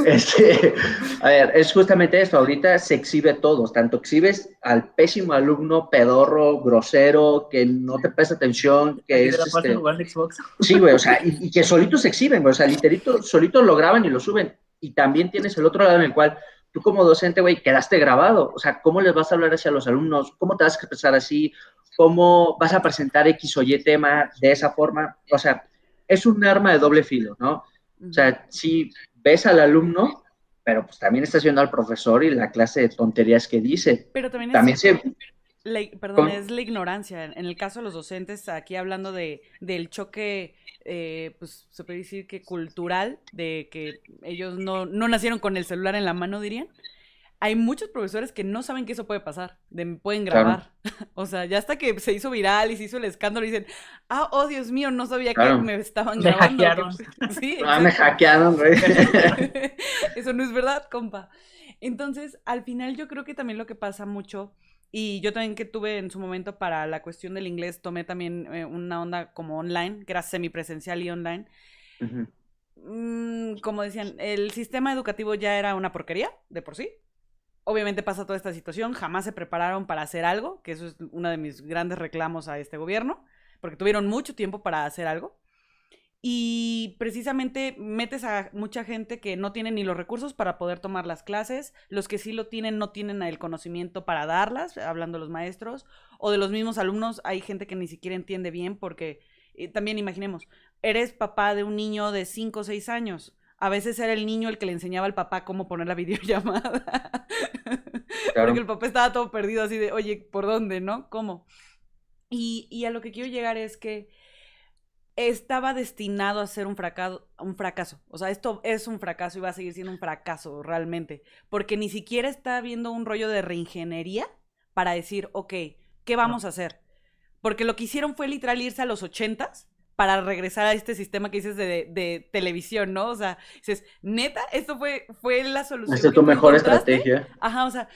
Este, a ver, es justamente esto. Ahorita se exhibe todo. Tanto exhibes al pésimo alumno, pedorro, grosero, que no te presta atención, que Así te es la pasan jugando Xbox. Sí, güey, o sea, y que solitos se exhiben, güey, o sea, literito, solitos lo graban y lo suben. Y también tienes el otro lado en el cual tú como docente, güey, quedaste grabado. O sea, ¿cómo les vas a hablar hacia los alumnos? ¿Cómo te vas a expresar así? ¿Cómo vas a presentar X o Y tema de esa forma? O sea, es un arma de doble filo, ¿no? O sea, sí ves al alumno, pero pues también estás viendo al profesor y la clase de tonterías que dice. Pero también También es, se... perdón, es la ignorancia. En el caso de los docentes, aquí hablando del choque, pues se puede decir que cultural, de que ellos no nacieron con el celular en la mano, dirían. Hay muchos profesores que no saben que eso puede pasar, me pueden grabar. Claro. O sea, ya hasta que se hizo viral y se hizo el escándalo, dicen, oh Dios mío, no sabía que me estaban grabando. Hackearon. Sí, me hackearon, güey. Eso no es verdad, compa. Entonces, al final yo creo que también lo que pasa mucho, y yo también que tuve en su momento para la cuestión del inglés, tomé también una onda como online, que era semipresencial y online. Como decían, el sistema educativo ya era una porquería, de por sí. Obviamente pasa toda esta situación, jamás se prepararon para hacer algo, que eso es uno de mis grandes reclamos a este gobierno, porque tuvieron mucho tiempo para hacer algo. Y precisamente metes a mucha gente que no tiene ni los recursos para poder tomar las clases, los que sí lo tienen no tienen el conocimiento para darlas, hablando de los maestros, o de los mismos alumnos, hay gente que ni siquiera entiende bien porque, también imaginemos, eres papá de un niño de 5 o 6 años, a veces era el niño el que le enseñaba al papá cómo poner la videollamada, claro. Porque el papá estaba todo perdido así de, oye, ¿por dónde, no? ¿Cómo? Y a lo que quiero llegar es que estaba destinado a ser un fracaso. O sea, esto es un fracaso y va a seguir siendo un fracaso realmente. Porque ni siquiera está habiendo un rollo de reingeniería para decir, ok, ¿qué vamos a hacer? Porque lo que hicieron fue literal irse a los 80s para regresar a este sistema que dices de televisión, ¿no? O sea, dices, neta, esto fue la solución. Esta es tu mejor estrategia. Ajá, o sea,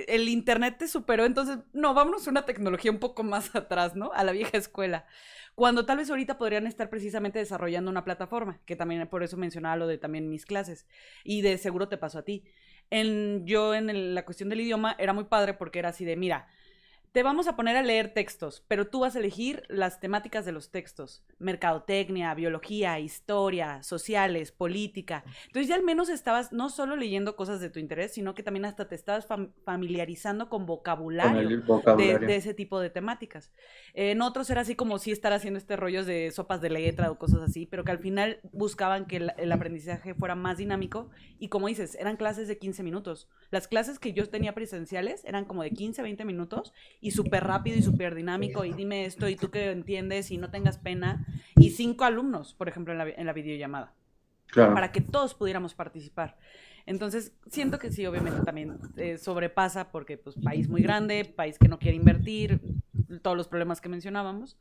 el internet te superó, entonces, no, vámonos a una tecnología un poco más atrás, ¿no? A la vieja escuela. Cuando tal vez ahorita podrían estar precisamente desarrollando una plataforma, que también por eso mencionaba lo de también mis clases, y de seguro te pasó a ti. Yo en la cuestión del idioma era muy padre porque era así de, mira, te vamos a poner a leer textos, pero tú vas a elegir las temáticas de los textos. Mercadotecnia, biología, historia, sociales, política. Entonces ya al menos estabas no solo leyendo cosas de tu interés, sino que también hasta te estabas familiarizando con vocabulario, de ese tipo de temáticas. En otros era así como sí estar haciendo rollos de sopas de letra o cosas así, pero que al final buscaban que el aprendizaje fuera más dinámico y como dices, eran clases de 15 minutos. Las clases que yo tenía presenciales eran como de 15, 20 minutos y súper rápido y súper dinámico y dime esto y tú que entiendes y no tengas pena y 5 alumnos, por ejemplo, en la videollamada. Claro. Para que todos pudiéramos participar. Entonces, siento que sí, obviamente también sobrepasa porque, pues, país muy grande, país que no quiere invertir, todos los problemas que mencionábamos,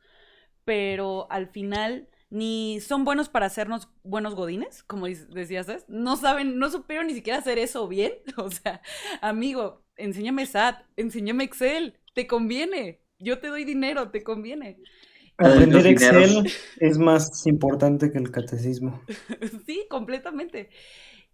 pero al final ni son buenos para hacernos buenos godines, como decías, ¿sabes? No supieron ni siquiera hacer eso bien. O sea, amigo, enséñame SAT, enséñame Excel, te conviene, yo te doy dinero, te conviene. Aprender Excel es más importante que el catecismo. Sí, completamente.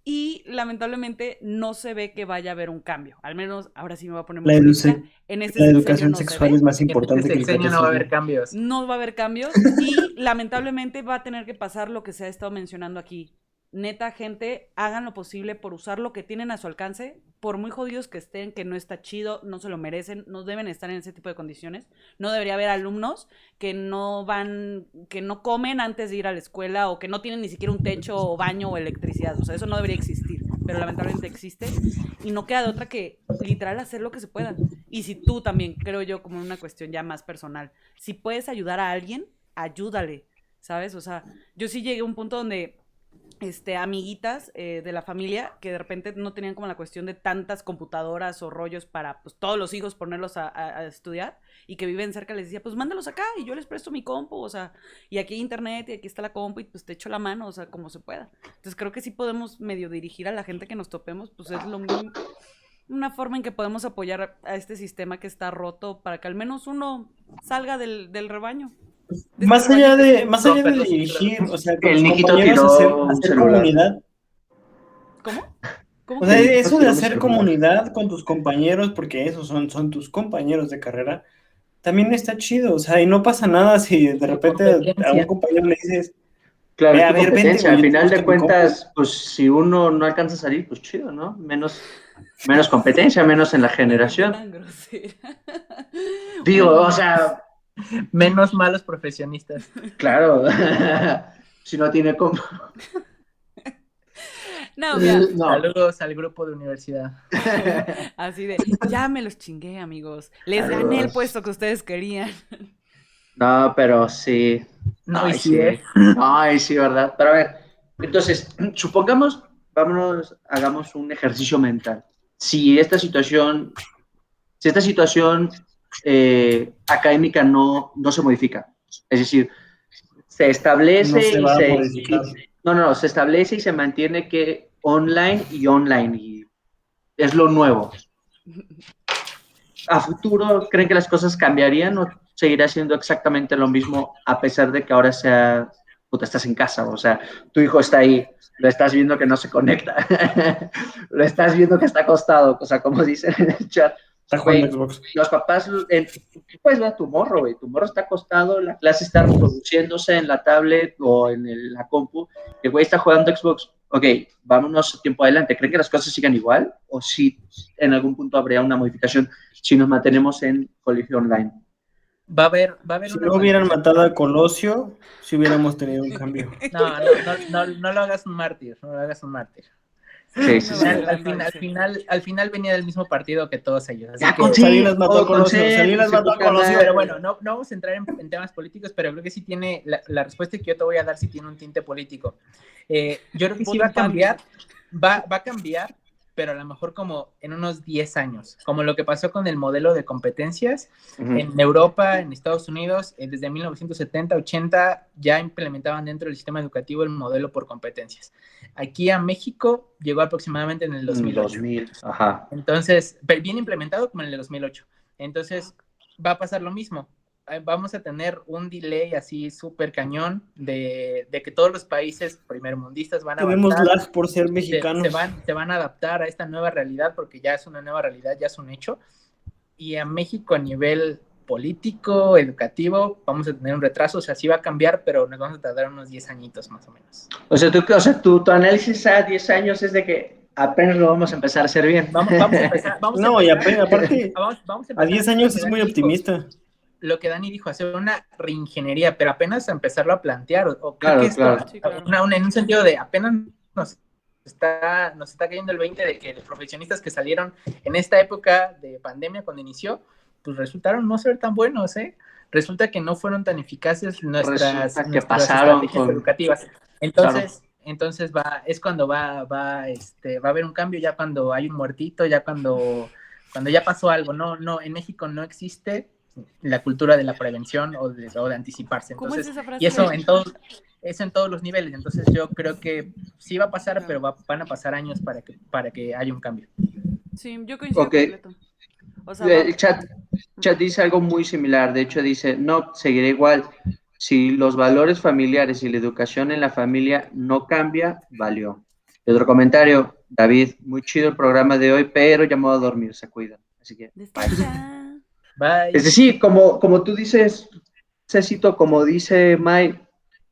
Y lamentablemente no se ve que vaya a haber un cambio. Al menos ahora sí me voy a poner muy triste. En este la educación sexual es más importante que el catecismo. No va a haber cambios. No va a haber cambios y lamentablemente va a tener que pasar lo que se ha estado mencionando aquí. Neta, gente, hagan lo posible por usar lo que tienen a su alcance, por muy jodidos que estén, que no está chido, no se lo merecen, no deben estar en ese tipo de condiciones. No debería haber alumnos que no comen antes de ir a la escuela o que no tienen ni siquiera un techo o baño o electricidad. O sea, eso no debería existir, pero lamentablemente existe y no queda de otra que literal hacer lo que se pueda. Y si tú también, creo yo, como una cuestión ya más personal, si puedes ayudar a alguien, ayúdale, ¿sabes? O sea, yo sí llegué a un punto donde amiguitas de la familia que de repente no tenían como la cuestión de tantas computadoras o rollos para pues todos los hijos ponerlos a estudiar y que viven cerca, les decía, pues mándalos acá y yo les presto mi compu, o sea, y aquí hay internet y aquí está la compu y pues te echo la mano, o sea, como se pueda. Entonces creo que sí podemos medio dirigir a la gente que nos topemos, pues es lo mismo, una forma en que podemos apoyar a este sistema que está roto para que al menos uno salga del rebaño. Más allá de dirigir, o sea, con el los Niquito compañeros tiró un hacer celular. comunidad. ¿Cómo? O sea, que? eso de hacer comunidad con tus compañeros, porque esos son tus compañeros de carrera, también está chido. O sea, y no pasa nada si de repente a un Competencia. compañero le dices, Claro, ve, es a tu ver, vente, competencia. güey, Al yo te final de muestro mi compu. cuentas, pues si uno no alcanza a salir, pues chido, ¿no? Menos competencia, menos en la Qué gente generación. tan grosera. Digo, Bueno, o sea, Menos malos profesionistas. claro, si no tiene como... no, mira, No. Saludos al grupo de universidad. así de, ya me los chingué, amigos. Les gané el Saludos. puesto que ustedes querían. No, pero sí. No, y Ay, sí, sí. Ay, sí, ¿verdad? Pero a ver, entonces, supongamos, vámonos, hagamos un ejercicio mental. Si esta situación, si esta situación académica no se modifica, es decir, se No establece se y va a se... modificar. no, se establece y se mantiene que online y es lo nuevo. ¿A futuro creen que las cosas cambiarían o seguirá siendo exactamente lo mismo a pesar de que ahora sea, puta, estás en casa? O sea, tu hijo está ahí, lo estás viendo que no se conecta, lo estás viendo que está acostado, o sea, como dicen en el chat, Está jugando güey, Xbox. los papás, tú puedes ver a tu morro, güey, tu morro está acostado, la clase está reproduciéndose en la tablet o en la compu, el güey está jugando Xbox, ok, vámonos tiempo adelante, ¿creen que las cosas sigan igual o si en algún punto habría una modificación si nos mantenemos en colegio online? va a haber Si una no hubieran matado a modificación. Colosio, si hubiéramos tenido un cambio. No lo hagas un mártir, no lo hagas un mártir. Sí, Me sí, va sí. ganando, dice. Al final venía del mismo partido que todos ellos, así Ya con que... Salinas mató a todo con Colosio, C, Salinas su mató a puta Colosio. Pero madre. bueno, no vamos a entrar en temas políticos, pero creo que sí tiene, la respuesta que yo te voy a dar sí tiene un tinte político. Yo creo que sí va a Voten PAN. cambiar, va a cambiar, pero a lo mejor como en unos 10 años, como lo que pasó con el modelo de competencias en Europa, en Estados Unidos, desde 1970, 80 ya implementaban dentro del sistema educativo el modelo por competencias. Aquí a México llegó aproximadamente en el 2008. 2000, ajá. Entonces, bien implementado como en el 2008. Entonces, va a pasar lo mismo. Vamos a tener un delay así súper cañón de que todos los países primermundistas van a Tenemos avanzar, lag por ser mexicanos. se van a adaptar a esta nueva realidad porque ya es una nueva realidad, ya es un hecho. Y a México a nivel político, educativo, vamos a tener un retraso, o sea, sí va a cambiar, pero nos vamos a tardar unos 10 añitos más o menos. O sea, tu análisis a 10 años es de que apenas lo vamos a empezar a hacer bien. Vamos a empezar. No, y aparte, Vamos a a empezar 10 hacer años es muy optimista. lo que Dani dijo, hacer una reingeniería, pero apenas a empezarlo a plantear, o creo Claro, que esto, claro. Sí, claro. en un sentido de apenas nos está cayendo el 20 de que los profesionistas que salieron en esta época de pandemia cuando inició, pues resultaron no ser tan buenos, ¿eh? Resulta que no fueron tan eficaces nuestras pasaron estrategias educativas. Entonces es cuando va a haber un cambio ya cuando hay un muertito, ya cuando ya pasó algo. No, en México no existe la cultura de la prevención o de anticiparse. ¿Cómo es Entonces, esa frase? y eso en todos los niveles. Entonces yo creo que sí va a pasar, pero van a pasar años para que haya un cambio. Sí, yo coincido Ok. completo. O sea, El chat dice algo muy similar. De hecho, dice, no, seguirá igual. Si los valores familiares y la educación en la familia no cambia, valió. Y otro comentario, David, muy chido el programa de hoy, pero ya me voy a dormir, se cuidan. Así que, bye. descansa. Bye. Es decir, como tú dices, Cecito, como dice Mike,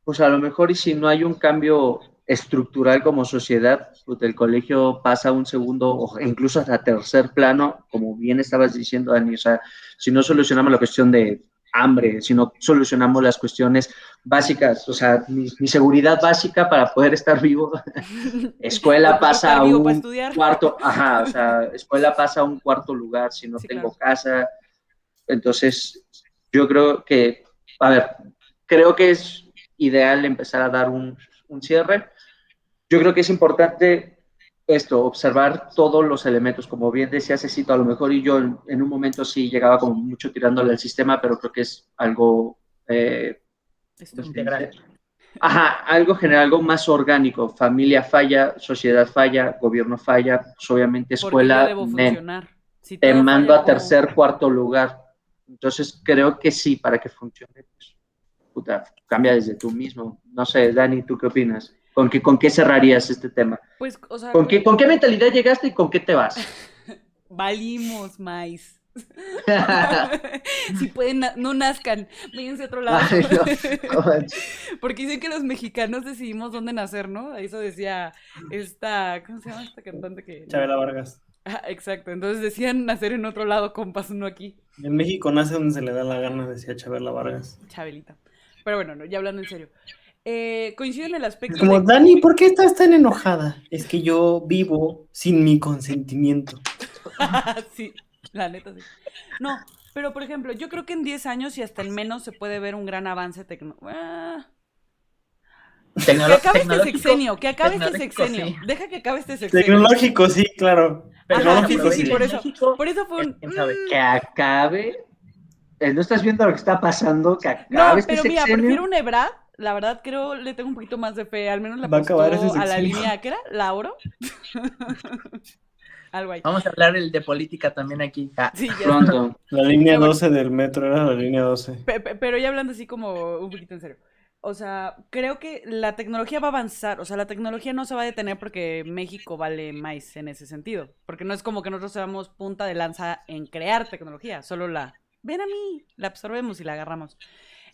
pues a lo mejor y si no hay un cambio estructural como sociedad, pues el colegio pasa a un segundo o incluso hasta tercer plano, como bien estabas diciendo, Dani, o sea, si no solucionamos la cuestión de hambre, si no solucionamos las cuestiones básicas, o sea, mi seguridad básica para poder estar vivo, escuela Ocupo pasa estar a vivo para un estudiar. cuarto, ajá, o sea, escuela pasa a un cuarto lugar si no Sí, tengo claro. casa. Entonces, yo creo que, a ver, creo que es ideal empezar a dar un cierre. Yo creo que es importante esto, observar todos los elementos. Como bien decía Cecito, a lo mejor y yo en un momento sí llegaba como mucho tirándole al sistema, pero creo que es algo Integral. Ajá, algo general, algo más orgánico. Familia falla, sociedad falla, gobierno falla, pues obviamente ¿Por qué yo escuela, debo funcionar? Si te todo mando falla, a ¿cómo? tercer, cuarto lugar. Entonces creo que sí, para que funcione, pues, puta, cambia desde tú mismo. No sé, Dani, ¿tú qué opinas? ¿Con qué cerrarías este tema? Pues, o sea, ¿Con qué mentalidad llegaste y con qué te vas? valimos maíz. Si pueden, no nazcan, váyanse a otro lado. Ay, no, Porque dicen que los mexicanos decidimos dónde nacer, ¿no? Eso decía esta, ¿cómo se llama esta cantante que? Chabela Vargas. Ah, exacto, entonces decían nacer en otro lado, compas, no aquí. En México nace donde se le da la gana, decía Chabela Vargas. Chabelita. Pero bueno, no, ya hablando en serio. Coincido en el Es aspecto como, de... Dani, ¿por qué estás tan enojada? Es que yo vivo sin mi consentimiento. Sí, la neta sí. No, pero por ejemplo, yo creo que en 10 años y hasta en menos se puede ver un gran avance que acabe este sexenio, que acabe este tecnológico, sexenio. sí. Deja que acabe este sexenio. Tecnológico, sí, claro. Ajá, Tecnológico, sí, sí. por eso. México, Por eso fue un... quién sabe. Que acabe. ¿No estás viendo lo que está pasando? Que acabe No, este pero mira, sexenio. prefiero un Ebrard. La verdad, creo, le tengo un poquito más de fe. Al menos le Va a acabar ese apostó a la sexenio. línea, ¿qué era? ¿La oro? Algo ahí. Vamos a hablar de política también aquí. Sí, ya está. Pronto. La línea Pero bueno. 12 del metro era la línea 12. Pero ya hablando así como un poquito en serio. O sea, creo que la tecnología va a avanzar. O sea, la tecnología no se va a detener porque México vale más en ese sentido. Porque no es como que nosotros seamos punta de lanza en crear tecnología. Solo ven a mí, la absorbemos y la agarramos.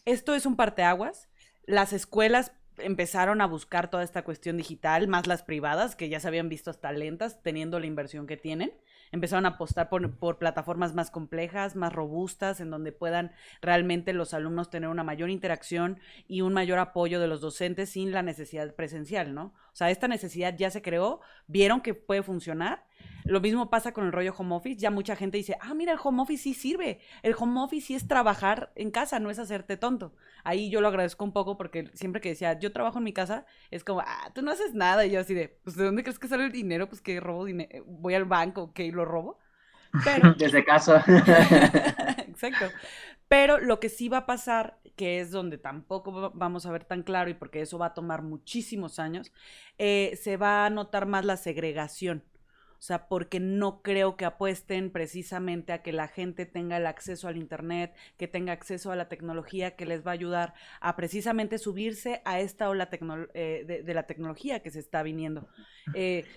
Esto es un parteaguas. Las escuelas empezaron a buscar toda esta cuestión digital, más las privadas, que ya se habían visto hasta lentas, teniendo la inversión que tienen. Empezaron a apostar por plataformas más complejas, más robustas, en donde puedan realmente los alumnos tener una mayor interacción y un mayor apoyo de los docentes sin la necesidad presencial, ¿no? O sea, esta necesidad ya se creó, vieron que puede funcionar. Lo mismo pasa con el rollo home office. Ya mucha gente dice, mira, el home office sí sirve. El home office sí es trabajar en casa, no es hacerte tonto. Ahí yo lo agradezco un poco porque siempre que decía, yo trabajo en mi casa, es como, tú no haces nada. Y yo así de, pues, ¿de dónde crees que sale el dinero? Pues que robo dinero, voy al banco, que lo robo. Pero, Desde casa. exacto. Pero lo que sí va a pasar, que es donde tampoco vamos a ver tan claro y porque eso va a tomar muchísimos años, se va a notar más la segregación. O sea, porque no creo que apuesten precisamente a que la gente tenga el acceso al internet, que tenga acceso a la tecnología que les va a ayudar a precisamente subirse a esta ola de la tecnología que se está viniendo.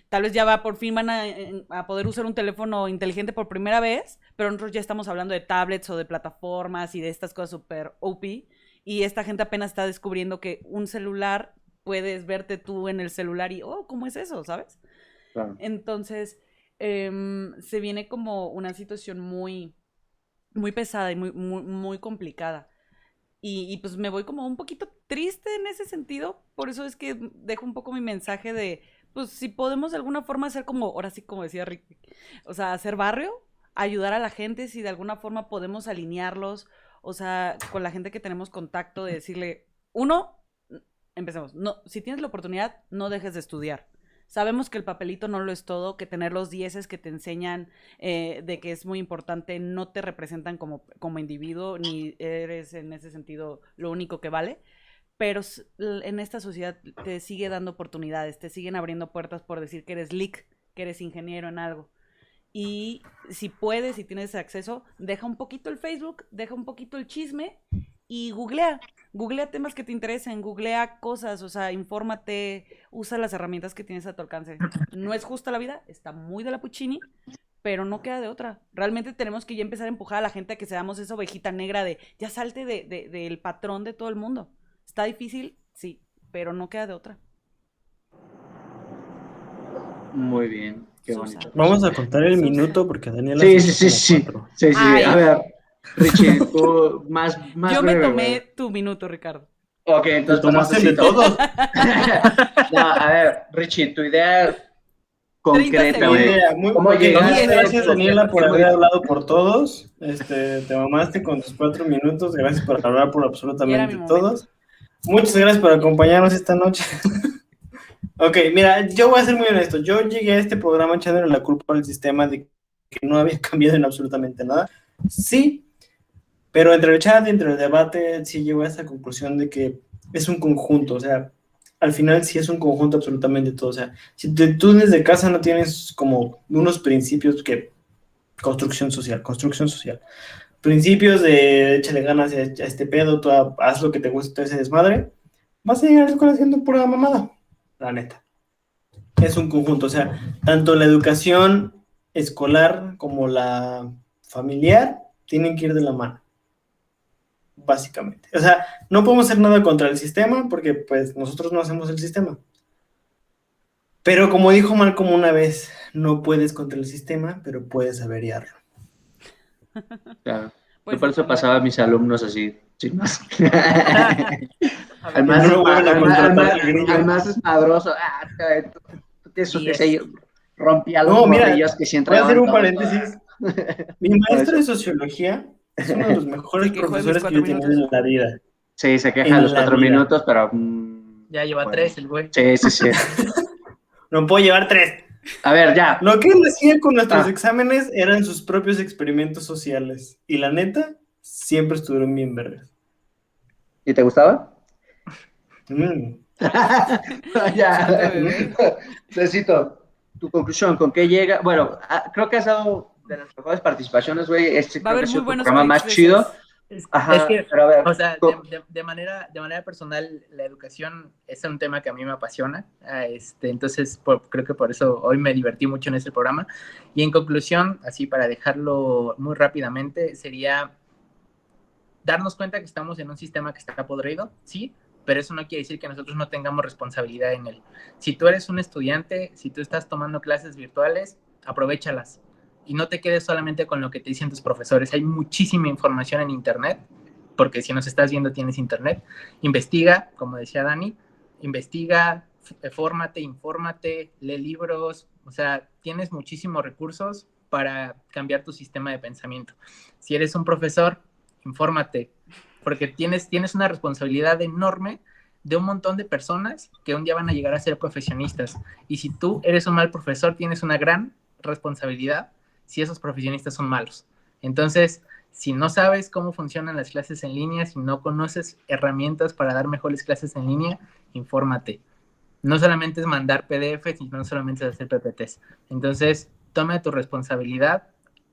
Tal vez ya por fin van a poder usar un teléfono inteligente por primera vez, pero nosotros ya estamos hablando de tablets o de plataformas y de estas cosas súper OP, y esta gente apenas está descubriendo que un celular, puedes verte tú en el celular y, ¿cómo es eso? ¿Sabes? Claro. Entonces, se viene como una situación muy, muy pesada y muy, muy, muy complicada. Y pues me voy como un poquito triste en ese sentido. Por eso es que dejo un poco mi mensaje de, pues si podemos de alguna forma hacer como, ahora sí como decía Rick, o sea, hacer barrio, ayudar a la gente, si de alguna forma podemos alinearlos, o sea, con la gente que tenemos contacto, de decirle, empecemos, no, si tienes la oportunidad, no dejes de estudiar. Sabemos que el papelito no lo es todo, que tener los 10 que te enseñan de que es muy importante no te representan como individuo, ni eres en ese sentido lo único que vale, pero en esta sociedad te sigue dando oportunidades, te siguen abriendo puertas por decir que eres leak, que eres ingeniero en algo. Y si puedes, si tienes acceso, deja un poquito el Facebook, deja un poquito el chisme y googlea temas que te interesen, googlea cosas, o sea, infórmate, usa las herramientas que tienes a tu alcance. No es justa la vida, está muy de la puchini, pero no queda de otra. Realmente tenemos que ya empezar a empujar a la gente a que seamos esa ovejita negra de, ya salte del patrón de todo el mundo. ¿Está difícil? Sí, pero no queda de otra. Muy bien, qué Susa. bonito. Vamos a contar el Susa. minuto porque Daniela Sí. se como 4. Sí. Ay. A ver, Richie, tú más Yo me breve, tomé güey. tu minuto, Ricardo. Ok, Te entonces tomaste pasamos de así. todos. No, a ver, Richie, tu idea 30 concreta, segundos. güey. Idea, muy ¿Cómo ok, llegaste? muchas gracias, Daniela, por haber Muy- hablado por todos. Te mamaste con tus 4 minutos. Gracias por hablar por Y era absolutamente mi momento. todos. Muchas gracias por acompañarnos esta noche. Ok, mira, yo voy a ser muy honesto. Yo llegué a este programa echándole la culpa al sistema de que no había cambiado en absolutamente nada. Sí, pero entre el chat y entre el debate sí llegó a esa conclusión de que es un conjunto. O sea, al final sí es un conjunto absolutamente todo. O sea, si tú desde casa no tienes como unos principios que... Construcción social. Principios de échale ganas a este pedo, tú haz lo que te guste, todo ese desmadre. Vas a llegar a la escuela haciendo pura mamada. la neta. Es un conjunto, o sea, tanto la educación escolar como la familiar tienen que ir de la mano, básicamente. O sea, no podemos hacer nada contra el sistema porque pues nosotros no hacemos el sistema. Pero como dijo Malcolm una vez, no puedes contra el sistema, pero puedes averiarlo. Claro. Pues Yo por eso sí. pasaba a mis alumnos así, sin más. A ver, Al más, no lo vuelven a contratar, el grillo. al más desmadroso. Cabrón, tú tienes Sí, que es. se rompía los No, mira, morrillos que sí voy a hacer entraban un todos. paréntesis. Mi maestro de sociología es uno de los mejores Se quejó de mis profesores que yo he 4 tenido en la vida. Sí, se queja a En los la 4 vida. minutos, pero... ya lleva bueno. 3 el güey. Sí, sí, sí. No puedo llevar 3. A ver, ya. Lo que él hacía con nuestros Ah. exámenes eran sus propios experimentos sociales. Y la neta, siempre estuvieron bien verdes. ¿Y te gustaba? Mm. Ya. Santo bebé. Necesito tu conclusión, ¿con qué llega? Bueno, creo que has dado de las mejores participaciones, güey. Este Va a creo que haber ha sido muy tu buenos programa más clips de chido. esos. Ajá, Es que, pero a ver, o sea, de manera personal, la educación es un tema que a mí me apasiona. Entonces, creo que por eso hoy me divertí mucho en este programa. Y en conclusión, así para dejarlo muy rápidamente, sería darnos cuenta que estamos en un sistema que está podrido, sí, pero eso no quiere decir que nosotros no tengamos responsabilidad en él. Si tú eres un estudiante, si tú estás tomando clases virtuales, aprovéchalas. Y no te quedes solamente con lo que te dicen tus profesores. Hay muchísima información en internet, porque si nos estás viendo tienes internet. Investiga, como decía Dani, investiga, fórmate, infórmate, lee libros, o sea, tienes muchísimos recursos para cambiar tu sistema de pensamiento. Si eres un profesor, infórmate, porque tienes una responsabilidad enorme de un montón de personas que un día van a llegar a ser profesionistas. Y si tú eres un mal profesor, tienes una gran responsabilidad si esos profesionistas son malos. Entonces, si no sabes cómo funcionan las clases en línea, si no conoces herramientas para dar mejores clases en línea, infórmate. No solamente es mandar PDFs, sino no solamente es hacer PPTs. Entonces, toma tu responsabilidad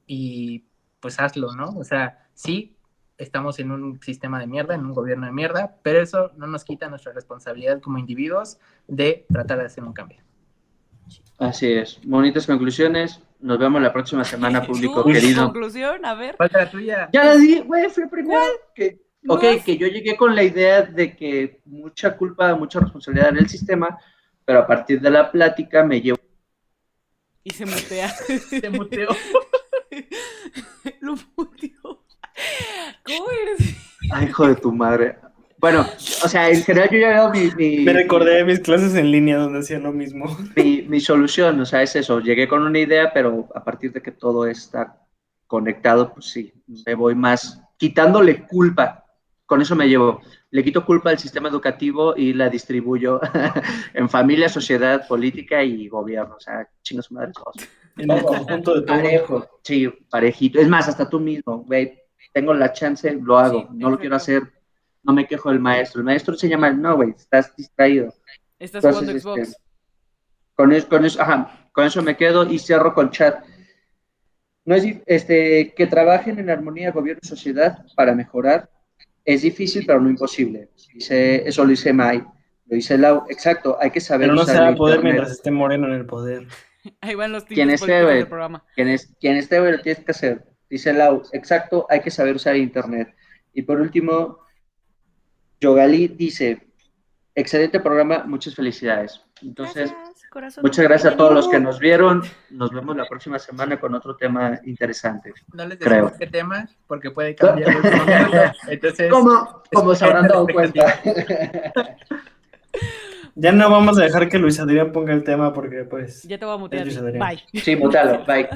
y pues hazlo, ¿no? O sea, sí, estamos en un sistema de mierda, en un gobierno de mierda, pero eso no nos quita nuestra responsabilidad como individuos de tratar de hacer un cambio. así es. Bonitas conclusiones. Nos vemos la próxima semana, público ¿Tu querido. conclusión? A ver. ¿Cuál es la tuya? Ya la di, güey, fue el primero. Que, ok, ¿No has- que yo llegué con la idea de que mucha culpa, mucha responsabilidad en el sistema, pero a partir de la plática me llevo. Y se mutea. Se muteó. Lo muteó. ¿Cómo eres? Ay, hijo de tu madre. Bueno, o sea, en general yo ya veo Me recordé de mis clases en línea donde hacía lo mismo. mi solución, o sea, es eso. Llegué con una idea, pero a partir de que todo está conectado, pues sí, me voy más quitándole culpa. Con eso me llevo. Le quito culpa al sistema educativo y la distribuyo en familia, sociedad, política y gobierno. O sea, chinga su madre todos. En el conjunto de todo. Parejo, sí, parejito. Es más, hasta tú mismo, güey, tengo la chance, lo hago. Sí, No lo quiero exacto. hacer, no me quejo del maestro. El maestro se llama, no, güey, estás distraído. Estás Entonces, jugando Xbox. con eso me quedo y cierro con chat. No es que trabajen en armonía gobierno y sociedad para mejorar. Es difícil, pero no imposible. Eso lo dice Mai, lo dice Lau. Exacto, hay que saber Pero no se usar va el a poder internet. mientras esté Moreno en el poder. Ahí van los Quien tintes esté, políticos güey, del programa. quien esté, güey, lo tienes que hacer. Dice Lau, exacto, hay que saber usar internet. Y por último, Yogali dice, excelente programa, muchas felicidades. Entonces, Gracias, corazón. muchas gracias a todos los que nos vieron. Nos vemos la próxima semana con otro tema interesante. No les Creo. decimos qué tema, porque puede cambiar el último minuto. Entonces, Como se habrán dado cuenta. Ya no vamos a dejar que Luis Adrián ponga el tema porque, pues. Ya te voy a mutear. Es Luis Adrián. Bye. Sí, mutalo, bye.